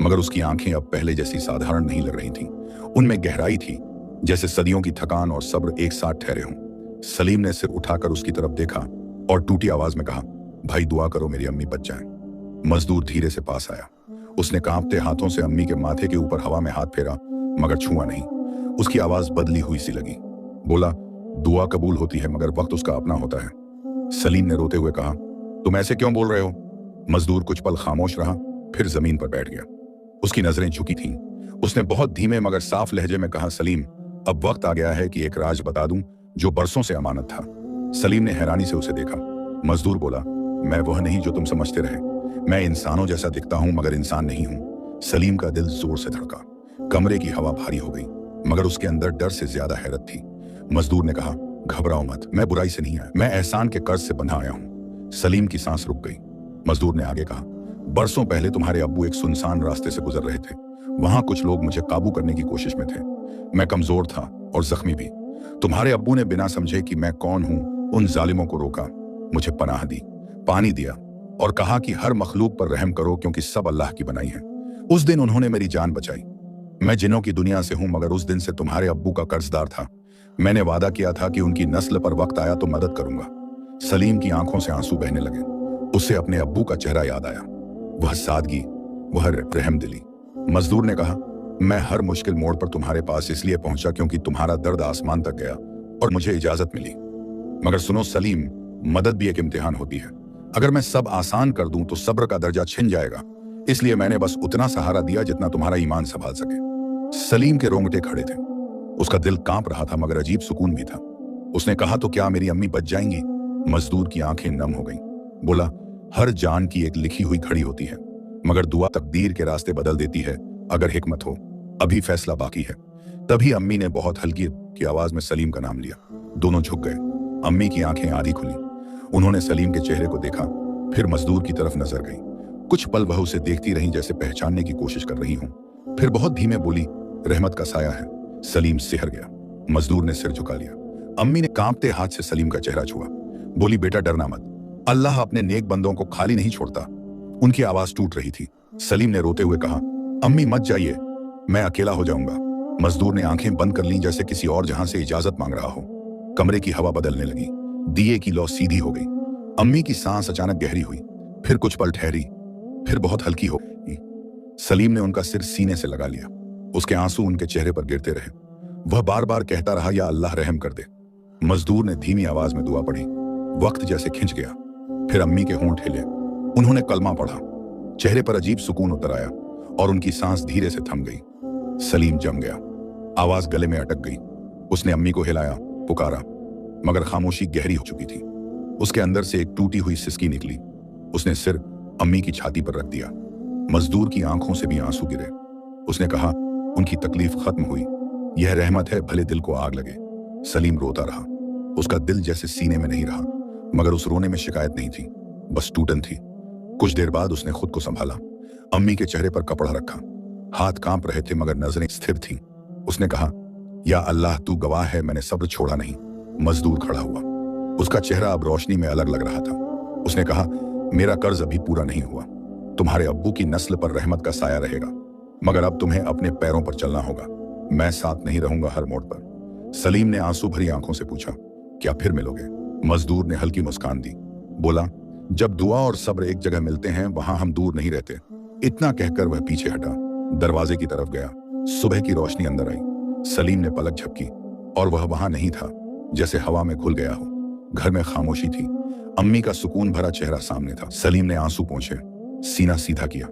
मगर उसकी आंखें अब पहले जैसी साधारण नहीं लग रही थीं। उनमें गहराई थी, जैसे सदियों की थकान और सब्र एक साथ ठहरे हों। सलीम ने सिर उठाकर उसकी तरफ देखा और टूटी आवाज में कहा, भाई दुआ करो मेरी अम्मी बच जाएं। मजदूर धीरे से पास आया। उसने कांपते हाथों से अम्मी के माथे के ऊपर हवा में हाथ फेरा, मगर छुआ नहीं। उसकी आवाज बदली हुई सी लगी। बोला, दुआ कबूल होती है मगर वक्त उसका अपना होता है। सलीम ने रोते हुए कहा, तुम ऐसे क्यों बोल रहे हो? मजदूर कुछ पल खामोश रहा, फिर जमीन पर बैठ गया। उसकी नजरें झुकी थीं। उसने बहुत धीमे मगर साफ लहजे में कहा, सलीम, अब वक्त आ गया है कि एक राज बता दूं जो बरसों से अमानत था। सलीम ने हैरानी से उसे देखा। मजदूर बोला, मैं वह नहीं जो तुम समझते रहे। मैं इंसानों जैसा दिखता हूं मगर इंसान नहीं हूं। सलीम का दिल जोर से धड़का। कमरे की हवा भारी हो गई, मगर उसके अंदर डर से ज्यादा हैरत थी। मजदूर ने कहा, घबराओ मत, मैं बुराई से नहीं आया, मैं एहसान के कर्ज से बंधा आया हूं। सलीम की सांस रुक गई। मजदूर ने आगे कहा, बरसों पहले तुम्हारे अब्बू एक सुनसान रास्ते से गुजर रहे थे। वहां कुछ लोग मुझे काबू करने की कोशिश में थे। मैं कमजोर था और जख्मी भी, तुम्हारे अब्बू ने बिना समझे कि मैं कौन हूं उन जालिमों को रोका, मुझे पनाह दी, पानी दिया और कहा कि हर मखलूक पर रहम करो क्योंकि सब अल्लाह की बनाई है। उस दिन उन्होंने मेरी जान बचाई। मैं जिन्नों की दुनिया से हूं मगर उस दिन से तुम्हारे अब्बू का कर्जदार था। मैंने वादा किया था कि उनकी नस्ल पर वक्त आया तो मदद करूंगा। सलीम की आंखों से आंसू बहने लगे। उसे अपने अब्बू का चेहरा याद आया, वह सादगी, वह रहमदिली। मजदूर ने कहा, मैं हर मुश्किल मोड़ पर तुम्हारे पास इसलिए पहुंचा क्योंकि तुम्हारा दर्द आसमान तक गया और मुझे इजाजत मिली। मगर सुनो सलीम, मदद भी एक इम्तिहान होती है। अगर मैं सब आसान कर दूं तो सब्र का दर्जा छिन जाएगा, इसलिए मैंने बस उतना सहारा दिया जितना तुम्हारा ईमान संभाल सके। सलीम के रोंगटे खड़े थे, उसका दिल कांप रहा था मगर अजीब सुकून भी था। उसने कहा, तो क्या मेरी अम्मी बच जाएंगी? मजदूर की आंखें नम हो गईं। बोला, हर जान की एक लिखी हुई घड़ी होती है मगर दुआ तकदीर के रास्ते बदल देती है अगर हिकमत हो। अभी फैसला बाकी है। तभी अम्मी ने बहुत हल्की की आवाज में सलीम का नाम लिया। दोनों झुक गए। अम्मी की आंखें आधी खुली। उन्होंने सलीम के चेहरे को देखा, फिर मजदूर की तरफ नजर गई। कुछ पल वह उसे देखती रही जैसे पहचानने की कोशिश कर रही हूं। फिर बहुत धीमे बोली, रहमत का साया है। सलीम सिहर गया। मजदूर ने सिर झुका लिया। अम्मी ने कांपते हाथ से सलीम का चेहरा छुआ। बोली, बेटा डरना मत, अल्लाह अपने नेक बंदों को खाली नहीं छोड़ता। उनकी आवाज टूट रही थी। सलीम ने रोते हुए कहा, अम्मी मत जाइए, मैं अकेला हो जाऊंगा। मजदूर ने आंखें बंद कर लीं जैसे किसी और जहां से इजाजत मांग रहा हो। कमरे की हवा बदलने लगी। दिए की लौ सीधी हो गई। अम्मी की सांस अचानक गहरी हुई, फिर कुछ पल ठहरी, फिर बहुत हल्की हो गई। सलीम ने उनका सिर सीने से लगा लिया। उसके आंसू उनके चेहरे पर गिरते रहे। वह बार बार कहता रहा, या अल्लाह रहम कर दे। मजदूर ने धीमी आवाज में दुआ पढ़ी। वक्त जैसे खिंच गया। फिर अम्मी के होंठ हिले। उन्होंने कलमा पढ़ा। चेहरे पर अजीब सुकून उतर आया और उनकी सांस धीरे से थम गई। सलीम जम गया। आवाज गले में अटक गई। उसने अम्मी को हिलाया, पुकारा, मगर खामोशी गहरी हो चुकी थी। उसके अंदर से एक टूटी हुई सिसकी निकली। उसने सिर अम्मी की छाती पर रख दिया। मजदूर की आंखों से भी आंसू गिरे। उसने कहा, उनकी तकलीफ खत्म हुई। यह रहमत है, भले दिल को आग लगे। सलीम रोता रहा। उसका दिल जैसे सीने में नहीं रहा, मगर उस रोने में शिकायत नहीं थी, बस टूटन थी। कुछ देर बाद उसने खुद को संभाला। अम्मी के चेहरे पर कपड़ा रखा। हाथ कांप रहे थे मगर नजरें स्थिर थीं। उसने कहा, या अल्लाह तू गवाह है, मैंने सब्र छोड़ा नहीं। मजदूर खड़ा हुआ। उसका चेहरा अब रोशनी में अलग लग रहा था। उसने कहा, मेरा कर्ज अभी पूरा नहीं हुआ। तुम्हारे अब्बू की नस्ल पर रहमत का साया रहेगा, मगर अब तुम्हें अपने पैरों पर चलना होगा। मैं साथ नहीं रहूंगा हर मोड़ पर। सलीम ने आंसू भरी आंखों से पूछा, क्या फिर मिलोगे? मजदूर ने हल्की मुस्कान दी। बोला, जब दुआ और सब्र एक जगह मिलते हैं वहां हम दूर नहीं रहते। इतना कहकर वह पीछे हटा, दरवाजे की तरफ गया। सुबह की रोशनी अंदर आई। सलीम ने पलक झपकी और वह वहां नहीं था, जैसे हवा में घुल गया हो। घर में खामोशी थी। अम्मी का सुकून भरा चेहरा सामने था। सलीम ने आंसू पोंछे, सीना सीधा किया।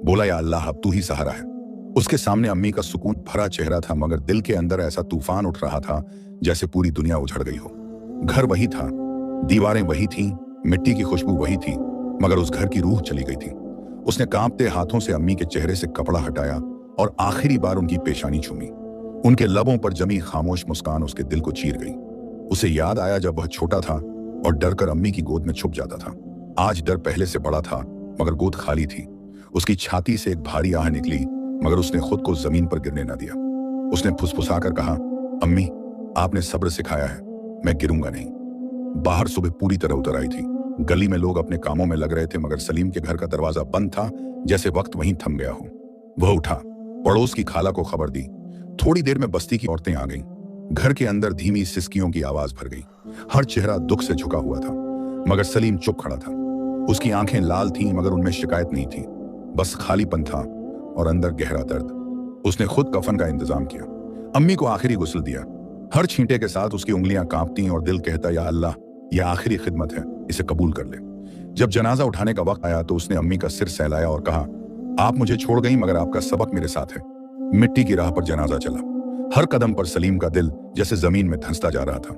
बोला, या अल्लाह अब तू ही सहारा है। उसके सामने अम्मी का सुकून भरा चेहरा था मगर दिल के अंदर ऐसा तूफान उठ रहा था जैसे पूरी दुनिया उजड़ गई हो। घर वही था, दीवारें वही थीं, मिट्टी की खुशबू वही थी, मगर उस घर की रूह चली गई थी। उसने कांपते हाथों से अम्मी के चेहरे से कपड़ा हटाया और आखिरी बार उनकी पेशानी चूमी। उनके लबों पर जमी खामोश मुस्कान उसके दिल को चीर गई। उसे याद आया जब वह छोटा था और डरकर अम्मी की गोद में छुप जाता था। आज डर पहले से बड़ा था मगर गोद खाली थी। उसकी छाती से एक भारी आह निकली मगर उसने खुद को जमीन पर गिरने न दिया। उसने फुसफुसाकर कहा, अम्मी आपने सब्र सिखाया है, मैं गिरूंगा नहीं। बाहर सुबह पूरी तरह उतर आई थी। गली में लोग अपने कामों में लग रहे थे मगर सलीम के घर का दरवाजा बंद था, जैसे वक्त वहीं थम गया हो। वह उठा, पड़ोस की खाला को खबर दी। थोड़ी देर में बस्ती की औरतें आ गईं। घर के अंदर धीमी सिसकियों की आवाज भर गई। हर चेहरा दुख से झुका हुआ था मगर सलीम चुप खड़ा था। उसकी आंखें लाल थीं मगर उनमें शिकायत नहीं थी, बस खालीपन था और अंदर गहरा दर्द। उसने खुद कफन का इंतजाम किया। अम्मी को आखिरी गुस्ल दिया। हर छींटे के साथ उसकी उंगलियां कांपती और दिल कहता, या अल्लाह यह आखिरी खिदमत है, इसे कबूल कर ले। जब जनाजा उठाने का वक्त आया तो उसने अम्मी का सिर सहलाया और कहा, आप मुझे छोड़ गई मगर आपका सबक मेरे साथ है। मिट्टी की राह पर जनाजा चला। हर कदम पर सलीम का दिल जैसे जमीन में धंसता जा रहा था।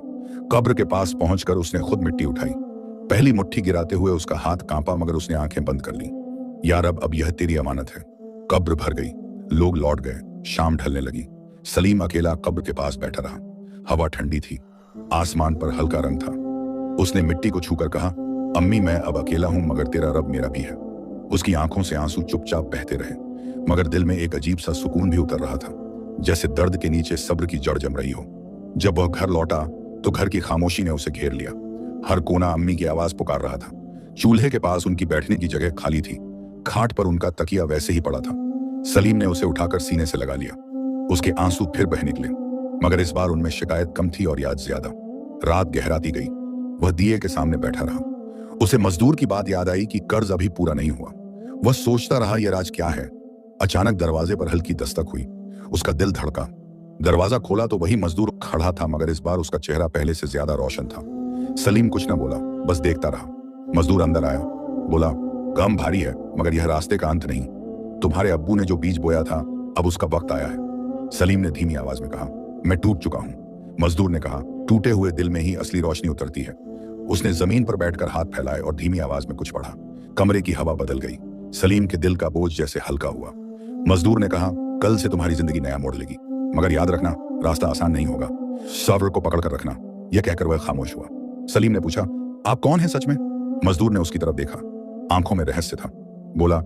कब्र के पास पहुंचकर उसने खुद मिट्टी उठाई। पहली मुट्ठी गिराते हुए उसका हाथ कांपा मगर उसने आंखें बंद कर ली। या रब, अब यह तेरी अमानत है। कब्र भर गई। लोग लौट गए। शाम ढलने लगी। सलीम अकेला कब्र के पास बैठा रहा। हवा ठंडी थी, आसमान पर हल्का रंग था। उसने मिट्टी को छूकर कहा, अम्मी मैं अब अकेला हूं मगर तेरा रब मेरा भी है। उसकी आंखों से आंसू चुपचाप बहते रहे मगर दिल में एक अजीब सा सुकून भी उतर रहा था, जैसे दर्द के नीचे सब्र की जड़ जम रही हो। जब वह घर लौटा तो घर की खामोशी ने उसे घेर लिया। हर कोना अम्मी की आवाज पुकार रहा था। चूल्हे के पास उनकी बैठने की जगह खाली थी। खाट पर उनका तकिया वैसे ही पड़ा था। सलीम ने उसे उठाकर सीने से लगा लिया। उसके आंसू फिर बह निकले, मगर इस बार उनमें शिकायत कम थी और याद ज्यादा। रात गहराती गई। वह दिए के सामने बैठा रहा। उसे मजदूर की बात याद आई कि कर्ज अभी पूरा नहीं हुआ। वह सोचता रहा यह राज क्या है। अचानक दरवाजे पर हल्की दस्तक हुई। उसका दिल धड़का। दरवाजा खोला तो वही मजदूर खड़ा था, मगर इस बार उसका चेहरा पहले से ज्यादा रोशन था। सलीम कुछ न बोला, बस देखता रहा। मजदूर अंदर आया, बोला, गम भारी है मगर यह रास्ते का अंत नहीं। तुम्हारे अब्बू ने जो बीज बोया था अब उसका वक्त आया है। सलीम ने धीमी आवाज में कहा, मैं टूट चुका हूं। मजदूर ने कहा, टूटे हुए दिल में ही असली रोशनी उतरती है। उसने जमीन पर बैठकर हाथ फैलाए और धीमी आवाज में कुछ पढ़ा। कमरे की हवा बदल गई। सलीम के दिल का बोझ जैसे हल्का हुआ। मजदूर ने कहा, कल से तुम्हारी जिंदगी नया मोड़ लेगी, मगर याद रखना रास्ता आसान नहीं होगा। सब्र को पकड़ कर रखना। यह कहकर वह खामोश हुआ। सलीम ने पूछा, आप कौन हैं सच में? मजदूर ने उसकी तरफ देखा। आंखों में रहस्य था। बोला,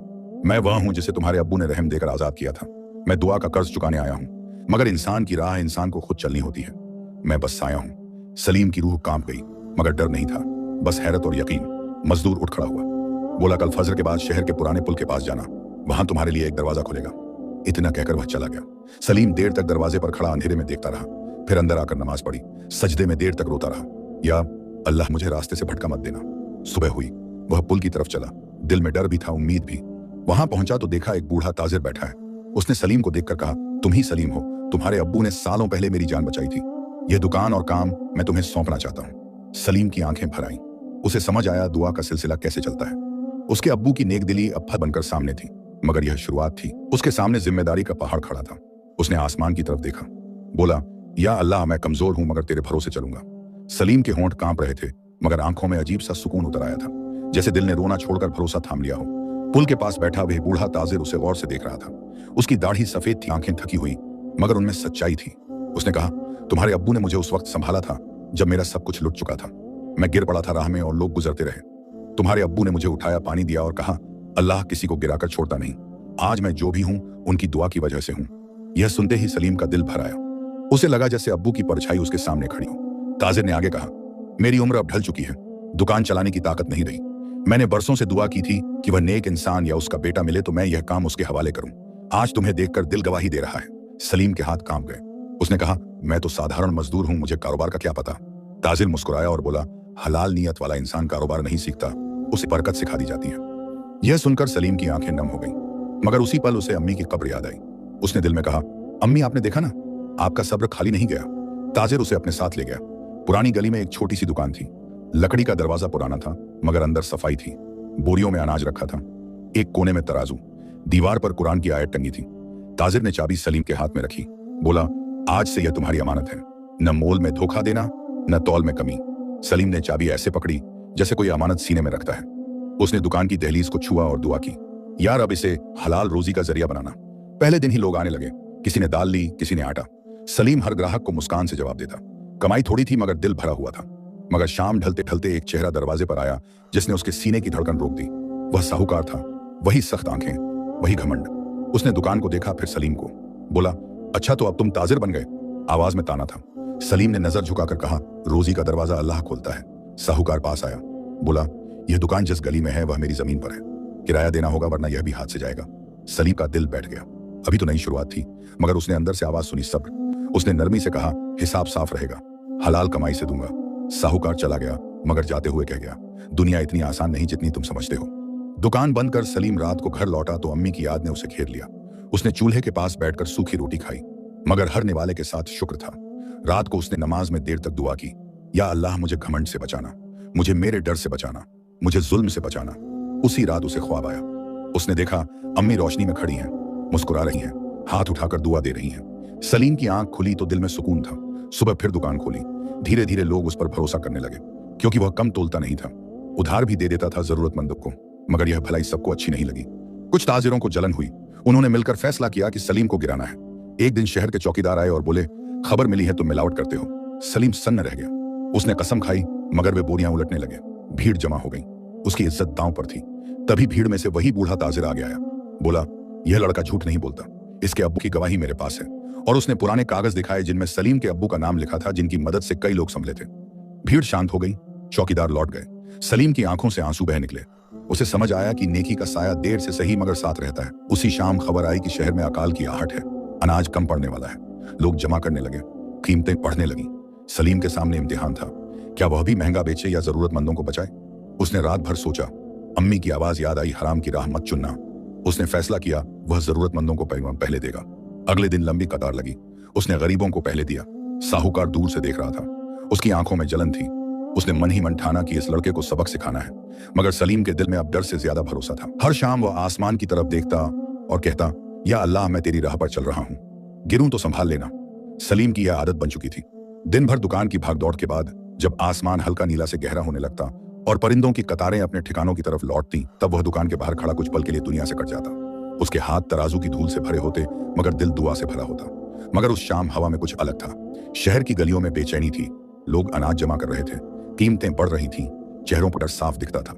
मैं वह हूं जिसे तुम्हारे अब्बू ने रहम देकर आजाद किया था। मैं दुआ का कर्ज चुकाने आया हूं, मगर इंसान की राह इंसान को खुद चलनी होती है। मैं बस आया हूं। सलीम की रूह कांप गई, मगर डर नहीं था, बस हैरत और यकीन। मजदूर उठ खड़ा हुआ, बोला, कल फजर के बाद शहर के पुराने पुल के पास जाना, वहां तुम्हारे लिए एक दरवाजा खुलेगा। इतना कहकर वह चला गया। सलीम देर तक दरवाजे पर खड़ा अंधेरे में देखता रहा, फिर अंदर आकर नमाज पढ़ी। सजदे में देर तक रोता रहा, या अल्लाह मुझे रास्ते से भटका मत देना। सुबह हुई। वह पुल की तरफ चला। दिल में डर भी था, उम्मीद भी। वहां पहुंचा तो देखा एक बूढ़ा ताजिर बैठा है। उसने सलीम को देखकर कहा, तुम ही सलीम हो, तुम्हारे अब्बू ने सालों पहले मेरी जान बचाई थी। यह दुकान और काम मैं तुम्हें सौंपना चाहता हूँ। सलीम की आंखें भर आईं। उसे समझ आया दुआ का सिलसिला कैसे चलता है। उसके अब्बू की नेकदिली अब फल बनकर सामने थी, मगर यह शुरुआत थी। उसके सामने जिम्मेदारी का पहाड़ खड़ा था। उसने आसमान की तरफ देखा, बोला, या अल्लाह मैं कमजोर हूं मगर तेरे भरोसे चलूंगा। सलीम के होंठ कांप रहे थे, मगर आंखों में अजीब सा सुकून उतर आया था, जैसे दिल ने रोना छोड़कर भरोसा थाम लिया हो। पुल के पास बैठा वह बूढ़ा ताजिर उसे गौर से देख रहा था। उसकी दाढ़ी सफेद थी, आंखें थकी हुई, मगर उनमें सच्चाई थी। उसने कहा, तुम्हारे अब्बू ने मुझे उस वक्त संभाला था जब मेरा सब कुछ लुट चुका था। मैं गिर पड़ा था राह में और लोग गुजरते रहे। तुम्हारे अब्बू ने मुझे उठाया, पानी दिया और कहा, अल्लाह किसी को गिराकर छोड़ता नहीं। आज मैं जो भी हूं उनकी दुआ की वजह से हूं। यह सुनते ही सलीम का दिल भर आया। उसे लगा जैसे अब्बू की परछाई उसके सामने खड़ी हो। ताजिर ने आगे कहा, मेरी उम्र अब ढल चुकी है, दुकान चलाने की ताकत नहीं रही। मैंने बरसों से दुआ की थी कि वह नेक इंसान या उसका बेटा मिले तो मैं यह काम उसके हवाले करूं। आज तुम्हें देखकर दिल गवाही दे रहा है। सलीम के हाथ कांप गए। उसने कहा, मैं तो साधारण मजदूर हूं, मुझे कारोबार का क्या पता। ताजिर मुस्कुराया और बोला, हलाल नियत वाला इंसान कारोबार नहीं सीखता, उसे बरकत सिखा दी जाती है। यह सुनकर सलीम की आंखें नम हो गईं, मगर उसी पल उसे अम्मी की कब्र याद आई। उसने दिल में कहा, अम्मी आपने देखा ना, आपका सब्र खाली नहीं गया। ताजिर उसे अपने साथ ले गया। पुरानी गली में एक छोटी सी दुकान थी। लकड़ी का दरवाजा पुराना था, मगर अंदर सफाई थी। बोरियों में अनाज रखा था। एक कोने में तराजू, दीवार पर कुरान की आयत टंगी थी। ताजिर ने चाबी सलीम के हाथ में रखी, बोला, आज से यह तुम्हारी अमानत है, न मोल में धोखा देना न तौल में कमी। सलीम ने चाबी ऐसे पकड़ी जैसे कोई अमानत सीने में रखता है। उसने दुकान की दहलीज को छुआ और दुआ की, यार अब इसे हलाल रोजी का जरिया बनाना। पहले दिन ही लोग आने लगे, किसी ने दाल ली, किसी ने आटा। सलीम हर ग्राहक को मुस्कान से जवाब देता। कमाई थोड़ी थी मगर दिल भरा हुआ था। मगर शाम ढलते ढलते एक चेहरा दरवाजे पर आया जिसने उसके सीने की धड़कन रोक दी। वह साहूकार था, वही सख्त आंखें, वही घमंड। उसने दुकान को देखा, फिर सलीम को। बोला, अच्छा तो अब तुम ताजिर बन गए? आवाज में ताना था। सलीम ने नजर झुकाकर कहा, रोजी का दरवाजा अल्लाह खोलता है। साहूकार पास आया, बोला, यह दुकान जिस गली में है वह मेरी जमीन पर है, किराया देना होगा वरना यह भी हाथ से जाएगा। सलीम का दिल बैठ गया। अभी तो नई शुरुआत थी, मगर उसने अंदर से आवाज सुनी, सब्र। उसने नरमी से कहा, हिसाब साफ रहेगा, हलाल कमाई से दूंगा। साहूकार चला गया, मगर जाते हुए कह गया, दुनिया इतनी आसान नहीं जितनी तुम समझते हो। दुकान बंद कर सलीम रात को घर लौटा तो अम्मी की याद ने उसे घेर लिया। उसने चूल्हे के पास बैठकर सूखी रोटी खाई, मगर हर निवाले के साथ शुक्र था। रात को उसने नमाज में देर तक दुआ की, या अल्लाह मुझे घमंड से बचाना, मुझे मेरे डर से बचाना, मुझे जुल्म से बचाना। उसी रात उसे ख्वाब आया। उसने देखा अम्मी रोशनी में खड़ी हैं, मुस्कुरा रही हैं, हाथ उठाकर दुआ दे रही हैं। सलीम की आंख खुली तो दिल में सुकून था। सुबह फिर दुकान खोली। धीरे धीरे लोग उस पर भरोसा करने लगे, क्योंकि वह कम तोलता नहीं था। उधार भी दे देता था जरूरतमंदों को, मगर यह भलाई सबको अच्छी नहीं लगी। कुछ ताजिरों को जलन हुई। उन्होंने मिलकर फैसला किया कि सलीम को गिराना है। एक दिन शहर के चौकीदार आए और बोले, खबर मिली है तुम मिलावट करते हो। सलीम सन्न रह गया। उसने कसम खाई, मगर वे बोरियां उलटने लगे। भीड़ जमा हो गई। उसकी इज्जत दांव पर थी। तभी भीड़ में से वही बूढ़ा ताजिर आगे आया। बोला, यह लड़का झूठ नहीं बोलता, इसके अब्बू की गवाही मेरे पास है। और उसने पुराने कागज दिखाए जिनमें सलीम के अब्बू का नाम लिखा था, जिनकी मदद से कई लोग संभले थे। भीड़ शांत हो गई, चौकीदार लौट गए। सलीम की आंखों से आंसू बह निकले। उसे समझ आया कि नेकी का साया देर से सही मगर साथ रहता है। उसी शाम खबर आई कि शहर में अकाल की आहट है, अनाज कम पड़ने वाला है। लोग जमा करने लगे, कीमतें बढ़ने लगी। सलीम के सामने इम्तिहान था, क्या वह भी महंगा बेचे या जरूरतमंदों को बचाए। उसने रात भर सोचा। अम्मी की आवाज याद आई, हराम की राह मत चुनना। उसने फैसला किया वह जरूरतमंदों को पहले देगा। अगले दिन लंबी कतार लगी। उसने गरीबों को पहले दिया। साहूकार दूर से देख रहा था, उसकी आंखों में जलन थी। उसने मन ही मन ठाना कि इस लड़के को सबक सिखाना है। मगर सलीम के दिल में अब डर से ज्यादा भरोसा था। हर शाम वह आसमान की तरफ देखता और कहता, या अल्लाह मैं तेरी राह पर चल रहा हूं, गिरूं तो संभाल लेना। सलीम की यह आदत बन चुकी थी। दिन भर दुकान की भागदौड़ के बाद जब आसमान हल्का नीला से गहरा होने लगता और परिंदों की कतारें अपने ठिकानों की तरफ लौटती, तब वह दुकान के बाहर खड़ा कुछ पल के लिए दुनिया से कट जाता। उसके हाथ तराजू की धूल से भरे होते मगर दिल दुआ से भरा होता। मगर उस शाम हवा में कुछ अलग था। शहर की गलियों में बेचैनी थी। लोग अनाज जमा कर रहे थे, कीमतें बढ़ रही थीं, चेहरों पर डर साफ दिखता था।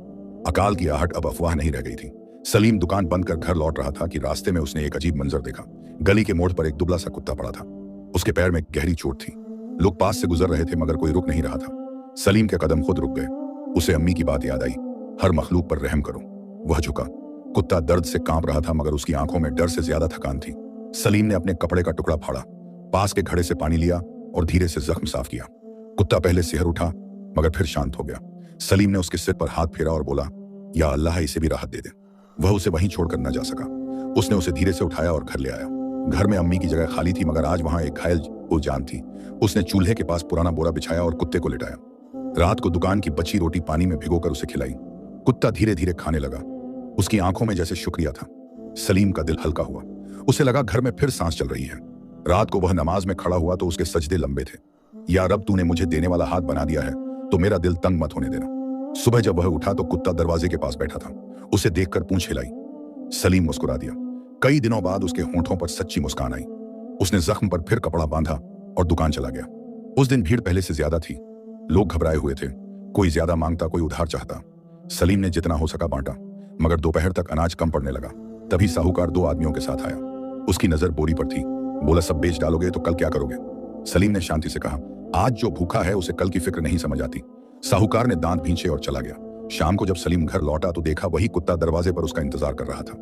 अकाल की आहट अब अफवाह नहीं रह गई थी। सलीम दुकान बंद कर घर लौट रहा था कि रास्ते में उसने एक अजीब मंजर देखा। गली के मोड़ पर एक दुबला सा कुत्ता पड़ा था। उसके पैर में गहरी चोट थी। लोग पास से गुजर रहे थे मगर कोई रुक नहीं रहा था। सलीम के कदम खुद रुक गए। उसे अम्मी की बात याद आई, हर मखलूक पर रहम करो। वह झुका। कुत्ता दर्द से कांप रहा था मगर उसकी आंखों में डर से ज्यादा थकान थी। सलीम ने अपने कपड़े का टुकड़ा फाड़ा, पास के घड़े से पानी लिया और धीरे से जख्म साफ किया। कुत्ता पहले सिहर उठा मगर फिर शांत हो गया। सलीम ने उसके सिर पर हाथ फेरा और बोला, या अल्लाह इसे भी राहत दे दे। वह उसे वहीं छोड़कर न जा सका। उसने उसे धीरे से उठाया और घर ले आया। घर में अम्मी की जगह खाली थी मगर आज वहां एक घायल जान थी। उसने चूल्हे के पास पुराना बोरा बिछाया और कुत्ते को लिटाया। रात को दुकान की बची रोटी पानी में भिगोकर उसे खिलाई। कुत्ता धीरे धीरे खाने लगा। उसकी आंखों में जैसे शुक्रिया था। सलीम का दिल हल्का हुआ। उसे लगा घर में फिर सांस चल रही है। रात को वह नमाज में खड़ा हुआ तो उसके सजदे लंबे थे। या रब, तूने मुझे देने वाला हाथ बना दिया है तो मेरा दिल तंग मत होने देना। सुबह जब वह उठा तो कुत्ता दरवाजे के पास बैठा था। उसे देखकर पूंछ हिलाई। सलीम मुस्कुरा दिया। कई दिनों बाद उसके होंठों पर सच्ची मुस्कान आई। उसने जख्म पर फिर कपड़ा बांधा और दुकान चला गया। उस दिन भीड़ पहले से ज्यादा थी। लोग घबराए हुए थे। कोई ज्यादा मांगता, कोई उधार चाहता। सलीम ने जितना हो सका बांटा मगर दोपहर तक अनाज कम पड़ने लगा। तभी साहूकार 2 आदमियों के साथ आया। उसकी नजर बोरी पर थी। बोला, सब बेच डालोगे तो कल क्या करोगे। सलीम ने शांति से कहा, आज जो भूखा है उसे कल की फिक्र नहीं समझ आती। साहूकार ने दांत भींचे और चला गया। शाम को जब सलीम घर लौटा तो देखा वही कुत्ता दरवाजे पर उसका इंतजार कर रहा था।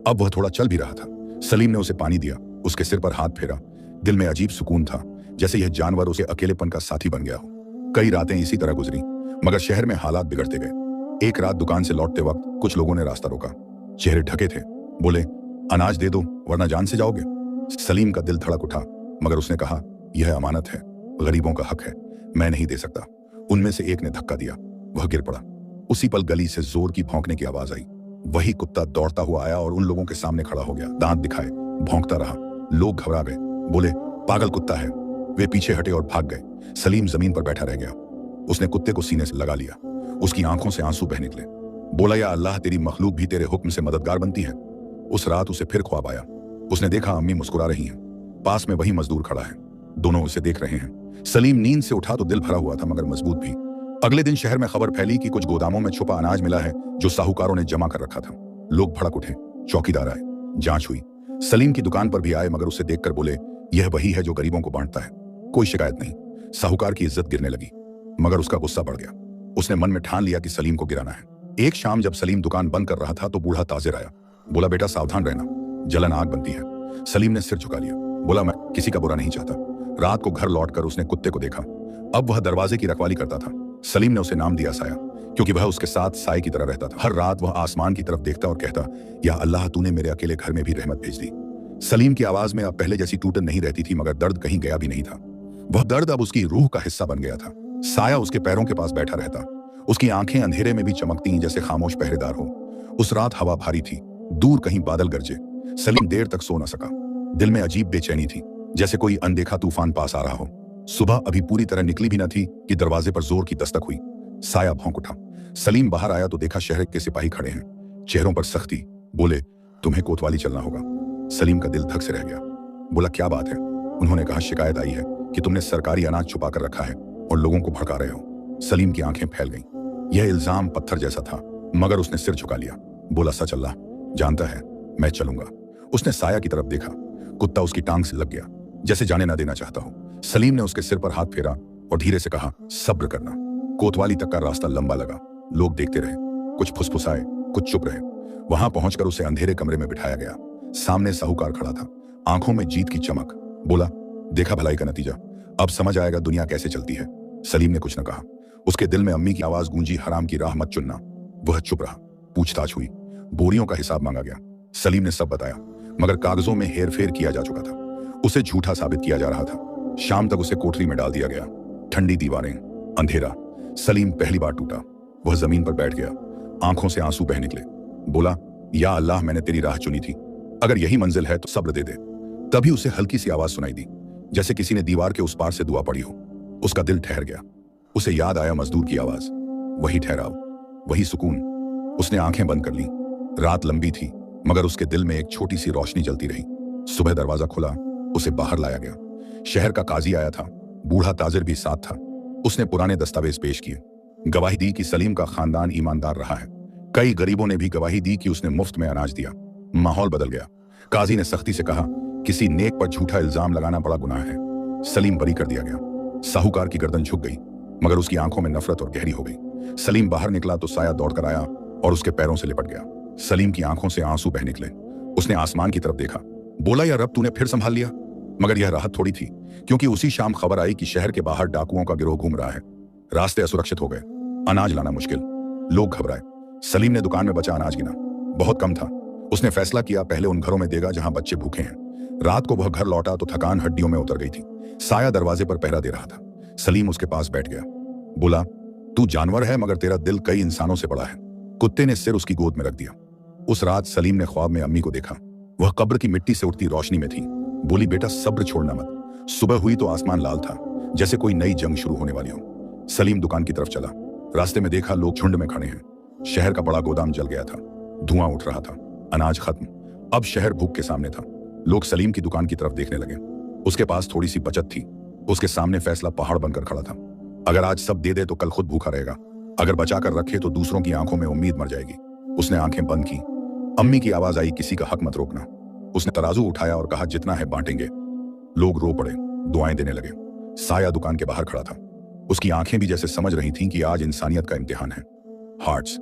अब वह थोड़ा चल भी रहा था। सलीम ने उसे पानी दिया, उसके सिर पर हाथ फेरा। दिल में अजीब सुकून था, जैसे यह जानवर उसे अकेलेपन का साथी बन गया हो। कई रातें इसी तरह गुजरी मगर शहर में हालात बिगड़ते गए। एक रात दुकान से लौटते वक्त कुछ लोगों ने रास्ता रोका। चेहरे ढके थे। बोले, अनाज दे दो वरना जान से जाओगे। सलीम का दिल धड़क उठा मगर उसने कहा, यह अमानत है, गरीबों का हक है, मैं नहीं दे सकता। उनमें से एक ने धक्का दिया, वह गिर पड़ा। उसी पल गली से जोर की भौंकने की आवाज आई। वही कुत्ता दौड़ता हुआ आया और उन लोगों के सामने खड़ा हो गया। दांत दिखाए, भौंकता रहा। लोग घबरा गए। बोले, पागल कुत्ता है। वे पीछे हटे और भाग गए। सलीम जमीन पर बैठा रह गया। उसने कुत्ते को सीने से लगा लिया। उसकी आंखों से आंसू बह निकले। बोला, या अल्लाह, तेरी मखलूक भी तेरे हुक्म से मददगार बनती है। उस रात उसे फिर ख्वाब आया। उसने देखा अम्मी मुस्कुरा रही हैं। पास में वही मजदूर खड़ा है। दोनों उसे देख रहे हैं। सलीम नींद से उठा तो दिल भरा हुआ था मगर मजबूत भी। अगले दिन शहर में खबर फैली कि कुछ गोदामों में छुपा अनाज मिला है जो साहूकारों ने जमा कर रखा था। लोग भड़क उठे। चौकीदार आए, जांच हुई। सलीम की दुकान पर भी आए मगर उसे देखकर बोले, यह वही है जो गरीबों को बांटता है। कोई शिकायत नहीं। साहूकार की इज्जत गिरने लगी मगर उसका गुस्सा बढ़ गया। उसने मन में ठान लिया कि सलीम को गिराना है। एक शाम जब सलीम दुकान बंद कर रहा था तो बूढ़ा ताजिर आया। बोला, बेटा सावधान रहना, जलन आग बनती है। सलीम ने सिर झुका लिया। बोला, मैं किसी का बुरा नहीं चाहता। रात को घर लौटकर उसने कुत्ते को देखा। अब वह दरवाजे की रखवाली करता था। सलीम ने उसे नाम दिया साया, क्योंकि वह उसके साथ साए की तरह रहता था। हर रात वह आसमान की तरफ देखता और कहता, या अल्लाह, तूने मेरे अकेले घर में भी रहमत भेज दी। सलीम की आवाज में अब पहले जैसी टूटन नहीं रहती थी मगर दर्द कहीं गया भी नहीं था। वह दर्द अब उसकी रूह का हिस्सा बन गया था। साया उसके पैरों के पास बैठा रहता। उसकी आंखें अंधेरे में भी चमकती जैसे खामोश पहरेदार हो। उस रात हवा भारी थी। दूर कहीं बादल गरजे। सलीम देर तक सो न सका। दिल में अजीब बेचैनी थी, जैसे कोई अनदेखा तूफान पास आ रहा हो। सुबह अभी पूरी तरह निकली भी न थी कि दरवाजे पर जोर की दस्तक हुई। साया भौंक उठा। सलीम बाहर आया तो देखा शहर के सिपाही खड़े हैं, चेहरों पर सख्ती। बोले, तुम्हें कोतवाली चलना होगा। सलीम का दिल धक से रह गया। बोला, क्या बात है। उन्होंने कहा, शिकायत आई है कि तुमने सरकारी अनाज छुपा कर रखा है और लोगों को भड़का रहे हो। सलीम की आंखें फैल गईं। यह इल्जाम पत्थर जैसा था मगर उसने सिर झुका लिया। बोला, सच अल्लाह जानता है, मैं चलूंगा। उसने साया की तरफ देखा। कुत्ता उसकी टांग से लग गया, जैसे जाने ना देना चाहता हो। सलीम ने उसके सिर पर हाथ फेरा और धीरे से कहा, सब्र करना। कोतवाली तक का रास्ता लंबा लगा। लोग देखते रहे, कुछ फुसफुसाए, कुछ चुप रहे। वहां पहुंचकर उसे अंधेरे कमरे में बिठाया गया। सामने साहूकार खड़ा था, आंखों में जीत की चमक। बोला, देखा भलाई का नतीजा, अब समझ आएगा दुनिया कैसे चलती है। सलीम ने कुछ न कहा। उसके दिल में अम्मी की आवाज गूंजी, हराम की राह मत चुनना। वह चुप रहा। पूछताछ हुई, बोरियों का हिसाब मांगा गया। सलीम ने सब बताया, मगर कागजों में हेरफेर किया जा चुका था। उसे झूठा साबित किया जा रहा था। शाम तक उसे कोठरी में डाल दिया गया। ठंडी दीवारें, अंधेरा। सलीम पहली बार टूटा। वह जमीन पर बैठ गया, आंखों से आंसू बह निकले। बोला, या अल्लाह, मैंने तेरी राह चुनी थी, अगर यही मंजिल है तो सब्र दे दे। तभी उसे हल्की सी आवाज सुनाई दी, जैसे किसी ने दीवार के उस पार से दुआ पड़ी हो। उसका दिल ठहर गया। उसे याद आया मजदूर की आवाज, वही ठहराव, वही सुकून। उसने आंखें बंद कर ली। रात लंबी थी, मगर उसके दिल में एक छोटी सी रोशनी जलती रही। सुबह दरवाजा खुला, उसे बाहर लाया गया। शहर का काजी आया था, बूढ़ा ताजिर भी साथ था। उसने पुराने दस्तावेज पेश किए, गवाही दी कि सलीम का खानदान ईमानदार रहा है। कई गरीबों ने भी गवाही दी कि उसने मुफ्त में अनाज दिया। माहौल बदल गया। काजी ने सख्ती से कहा, किसी नेक पर झूठा इल्जाम लगाना बड़ा गुनाह है। सलीम बरी कर दिया गया। साहूकार की गर्दन झुक गई, मगर उसकी आंखों में नफरत और गहरी हो गई। सलीम बाहर निकला तो साया दौड़कर आया और उसके पैरों से लिपट गया। सलीम की आंखों से आंसू बह निकले। उसने आसमान की तरफ देखा। बोला, या रब, तूने फिर संभाल लिया। मगर यह राहत थोड़ी थी, क्योंकि उसी शाम खबर आई कि शहर के बाहर डाकुओं का गिरोह घूम रहा है। रास्ते असुरक्षित हो गए, अनाज लाना मुश्किल। लोग घबराए। सलीम ने दुकान में बचा अनाज गिना, बहुत कम था। उसने फैसला किया, पहले उन घरों में देगा जहां बच्चे भूखे हैं। रात को वह घर लौटा तो थकान हड्डियों में उतर गई थी। साया दरवाजे पर पहरा दे रहा था। सलीम उसके पास बैठ गया। बोला, तू जानवर है, मगर तेरा दिल कई इंसानों से बड़ा है। कुत्ते ने सिर उसकी गोद में रख दिया। उस रात सलीम ने ख्वाब में अम्मी को देखा। वह कब्र की मिट्टी से उठती रोशनी में थी। बोली, बेटा, सब्र छोड़ना मत। सुबह हुई तो आसमान लाल था, जैसे कोई नई जंग शुरू होने वाली हो। सलीम दुकान की तरफ चला। रास्ते में देखा लोग झुंड में खड़े हैं। शहर का बड़ा गोदाम जल गया था, धुआं उठ रहा था, अनाज खत्म। अब शहर भूख के सामने था। लोग सलीम की दुकान की तरफ देखने लगे। उसके पास थोड़ी सी बचत थी। उसके सामने फैसला पहाड़ बनकर खड़ा था। अगर आज सब दे दे तो कल खुद भूखा रहेगा, अगर बचा कर रखे तो दूसरों की आंखों में उम्मीद मर जाएगी। उसने आंखें बंद की। अम्मी की आवाज आई, किसी का हक मत रोकना। उसने तराजू उठाया और कहा, जितना है बांटेंगे। लोग रो पड़े, दुआएं देने लगे। साया दुकान के बाहर खड़ा था। उसकी आंखें भी जैसे समझ रही थीं कि आज इंसानियत का इम्तिहान है, हार्ट्स।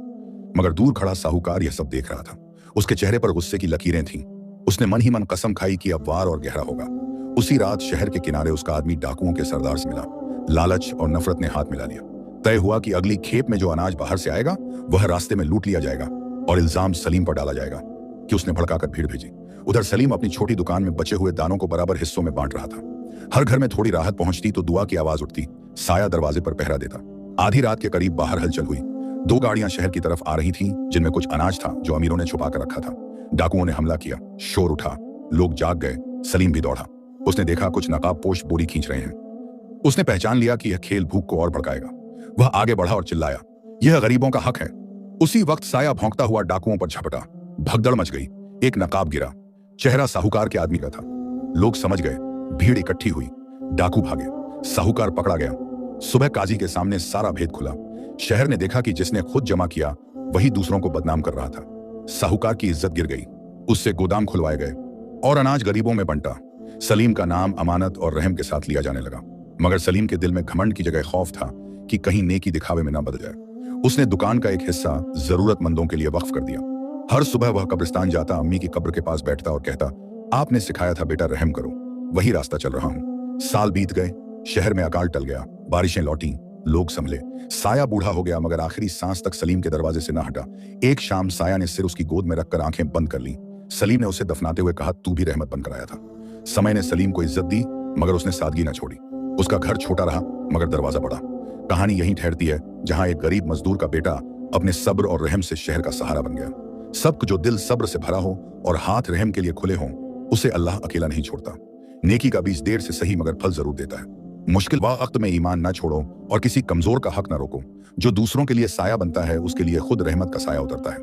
मगर दूर खड़ा साहूकार यह सब देख रहा था। उसके चेहरे पर गुस्से की लकीरें थीं। उसने मन ही मन कसम खाई कि अब वार और गहरा होगा। उसी रात शहर के किनारे उसका आदमी डाकुओं के सरदार से मिला। लालच और नफरत ने हाथ मिला लिया। तय हुआ कि अगली खेप में जो अनाज बाहर से आएगा वह रास्ते में लूट लिया जाएगा और इल्जाम सलीम पर डाला जाएगा कि उसने भड़काकर भीड़ भेजी। उधर सलीम अपनी छोटी दुकान में बचे हुए दानों को बराबर हिस्सों में बांट रहा था। हर घर में थोड़ी राहत पहुंचती तो दुआ की आवाज उठती। साया दरवाजे पर पहरा देता। आधी रात के करीब बाहर हलचल हुई। 2 गाड़ियां शहर की तरफ आ रही थीं, जिनमें कुछ अनाज था जो अमीरों ने छुपा कर रखा था। डाकुओं ने हमला किया। शोर उठा, लोग जाग गए। सलीम भी दौड़ा। उसने देखा कुछ नकाबपोश बोरी खींच रहे हैं। उसने पहचान लिया कि यह खेल भूख को और भड़काएगा। वह आगे बढ़ा और चिल्लाया, यह गरीबों का हक है। उसी वक्त साया भौंकता हुआ डाकुओं पर झपटा। भगदड़ मच गई। एक नकाब गिरा। चेहरा साहूकार के आदमी का था। लोग समझ गए। भीड़ इकट्ठी हुई। डाकू भागे। साहूकार पकड़ा गया। सुबह काजी के सामने सारा भेद खुला। शहर ने देखा कि जिसने खुद जमा किया वही दूसरों को बदनाम कर रहा था। साहूकार की इज्जत गिर गई। उससे गोदाम खुलवाए गए और अनाज गरीबों में बंटा। सलीम का नाम अमानत और रहम के साथ लिया जाने लगा। मगर सलीम के दिल में घमंड की जगह खौफ था कि कहीं नेकी दिखावे में न बदल जाए। उसने दुकान का एक हिस्सा जरूरतमंदों के लिए वक्फ कर दिया। हर सुबह वह कब्रिस्तान जाता, अम्मी की कब्र के पास बैठता और कहता, आपने सिखाया था बेटा, रहम करो। वही रास्ता चल रहा हूं। साल बीत गए। शहर में अकाल टल गया। बारिशें लौटी। लोग संभले। साया बूढ़ा हो गया, मगर आखिरी सांस तक सलीम के दरवाजे से न हटा। एक शाम साया ने सिर उसकी गोद में रखकर आंखें बंद कर ली। सलीम ने उसे दफनाते हुए कहा, तू भी रहमत बनकर आया था। समय ने सलीम को इज्जत दी, मगर उसने सादगी न छोड़ी। उसका घर छोटा रहा, मगर दरवाजा बड़ा। कहानी यहीं ठहरती है, जहां एक गरीब मजदूर का बेटा अपने सब्र और रहम से शहर का सहारा बन गया। सबको जो दिल सब्र से भरा हो और हाथ रहम के लिए खुले हों, उसे अल्लाह अकेला नहीं छोड़ता। नेकी का बीज देर से सही मगर फल जरूर देता है। मुश्किल वक्त में ईमान न छोड़ो और किसी कमजोर का हक न रोको। जो दूसरों के लिए साया बनता है, उसके लिए खुद रहमत का साया उतरता है।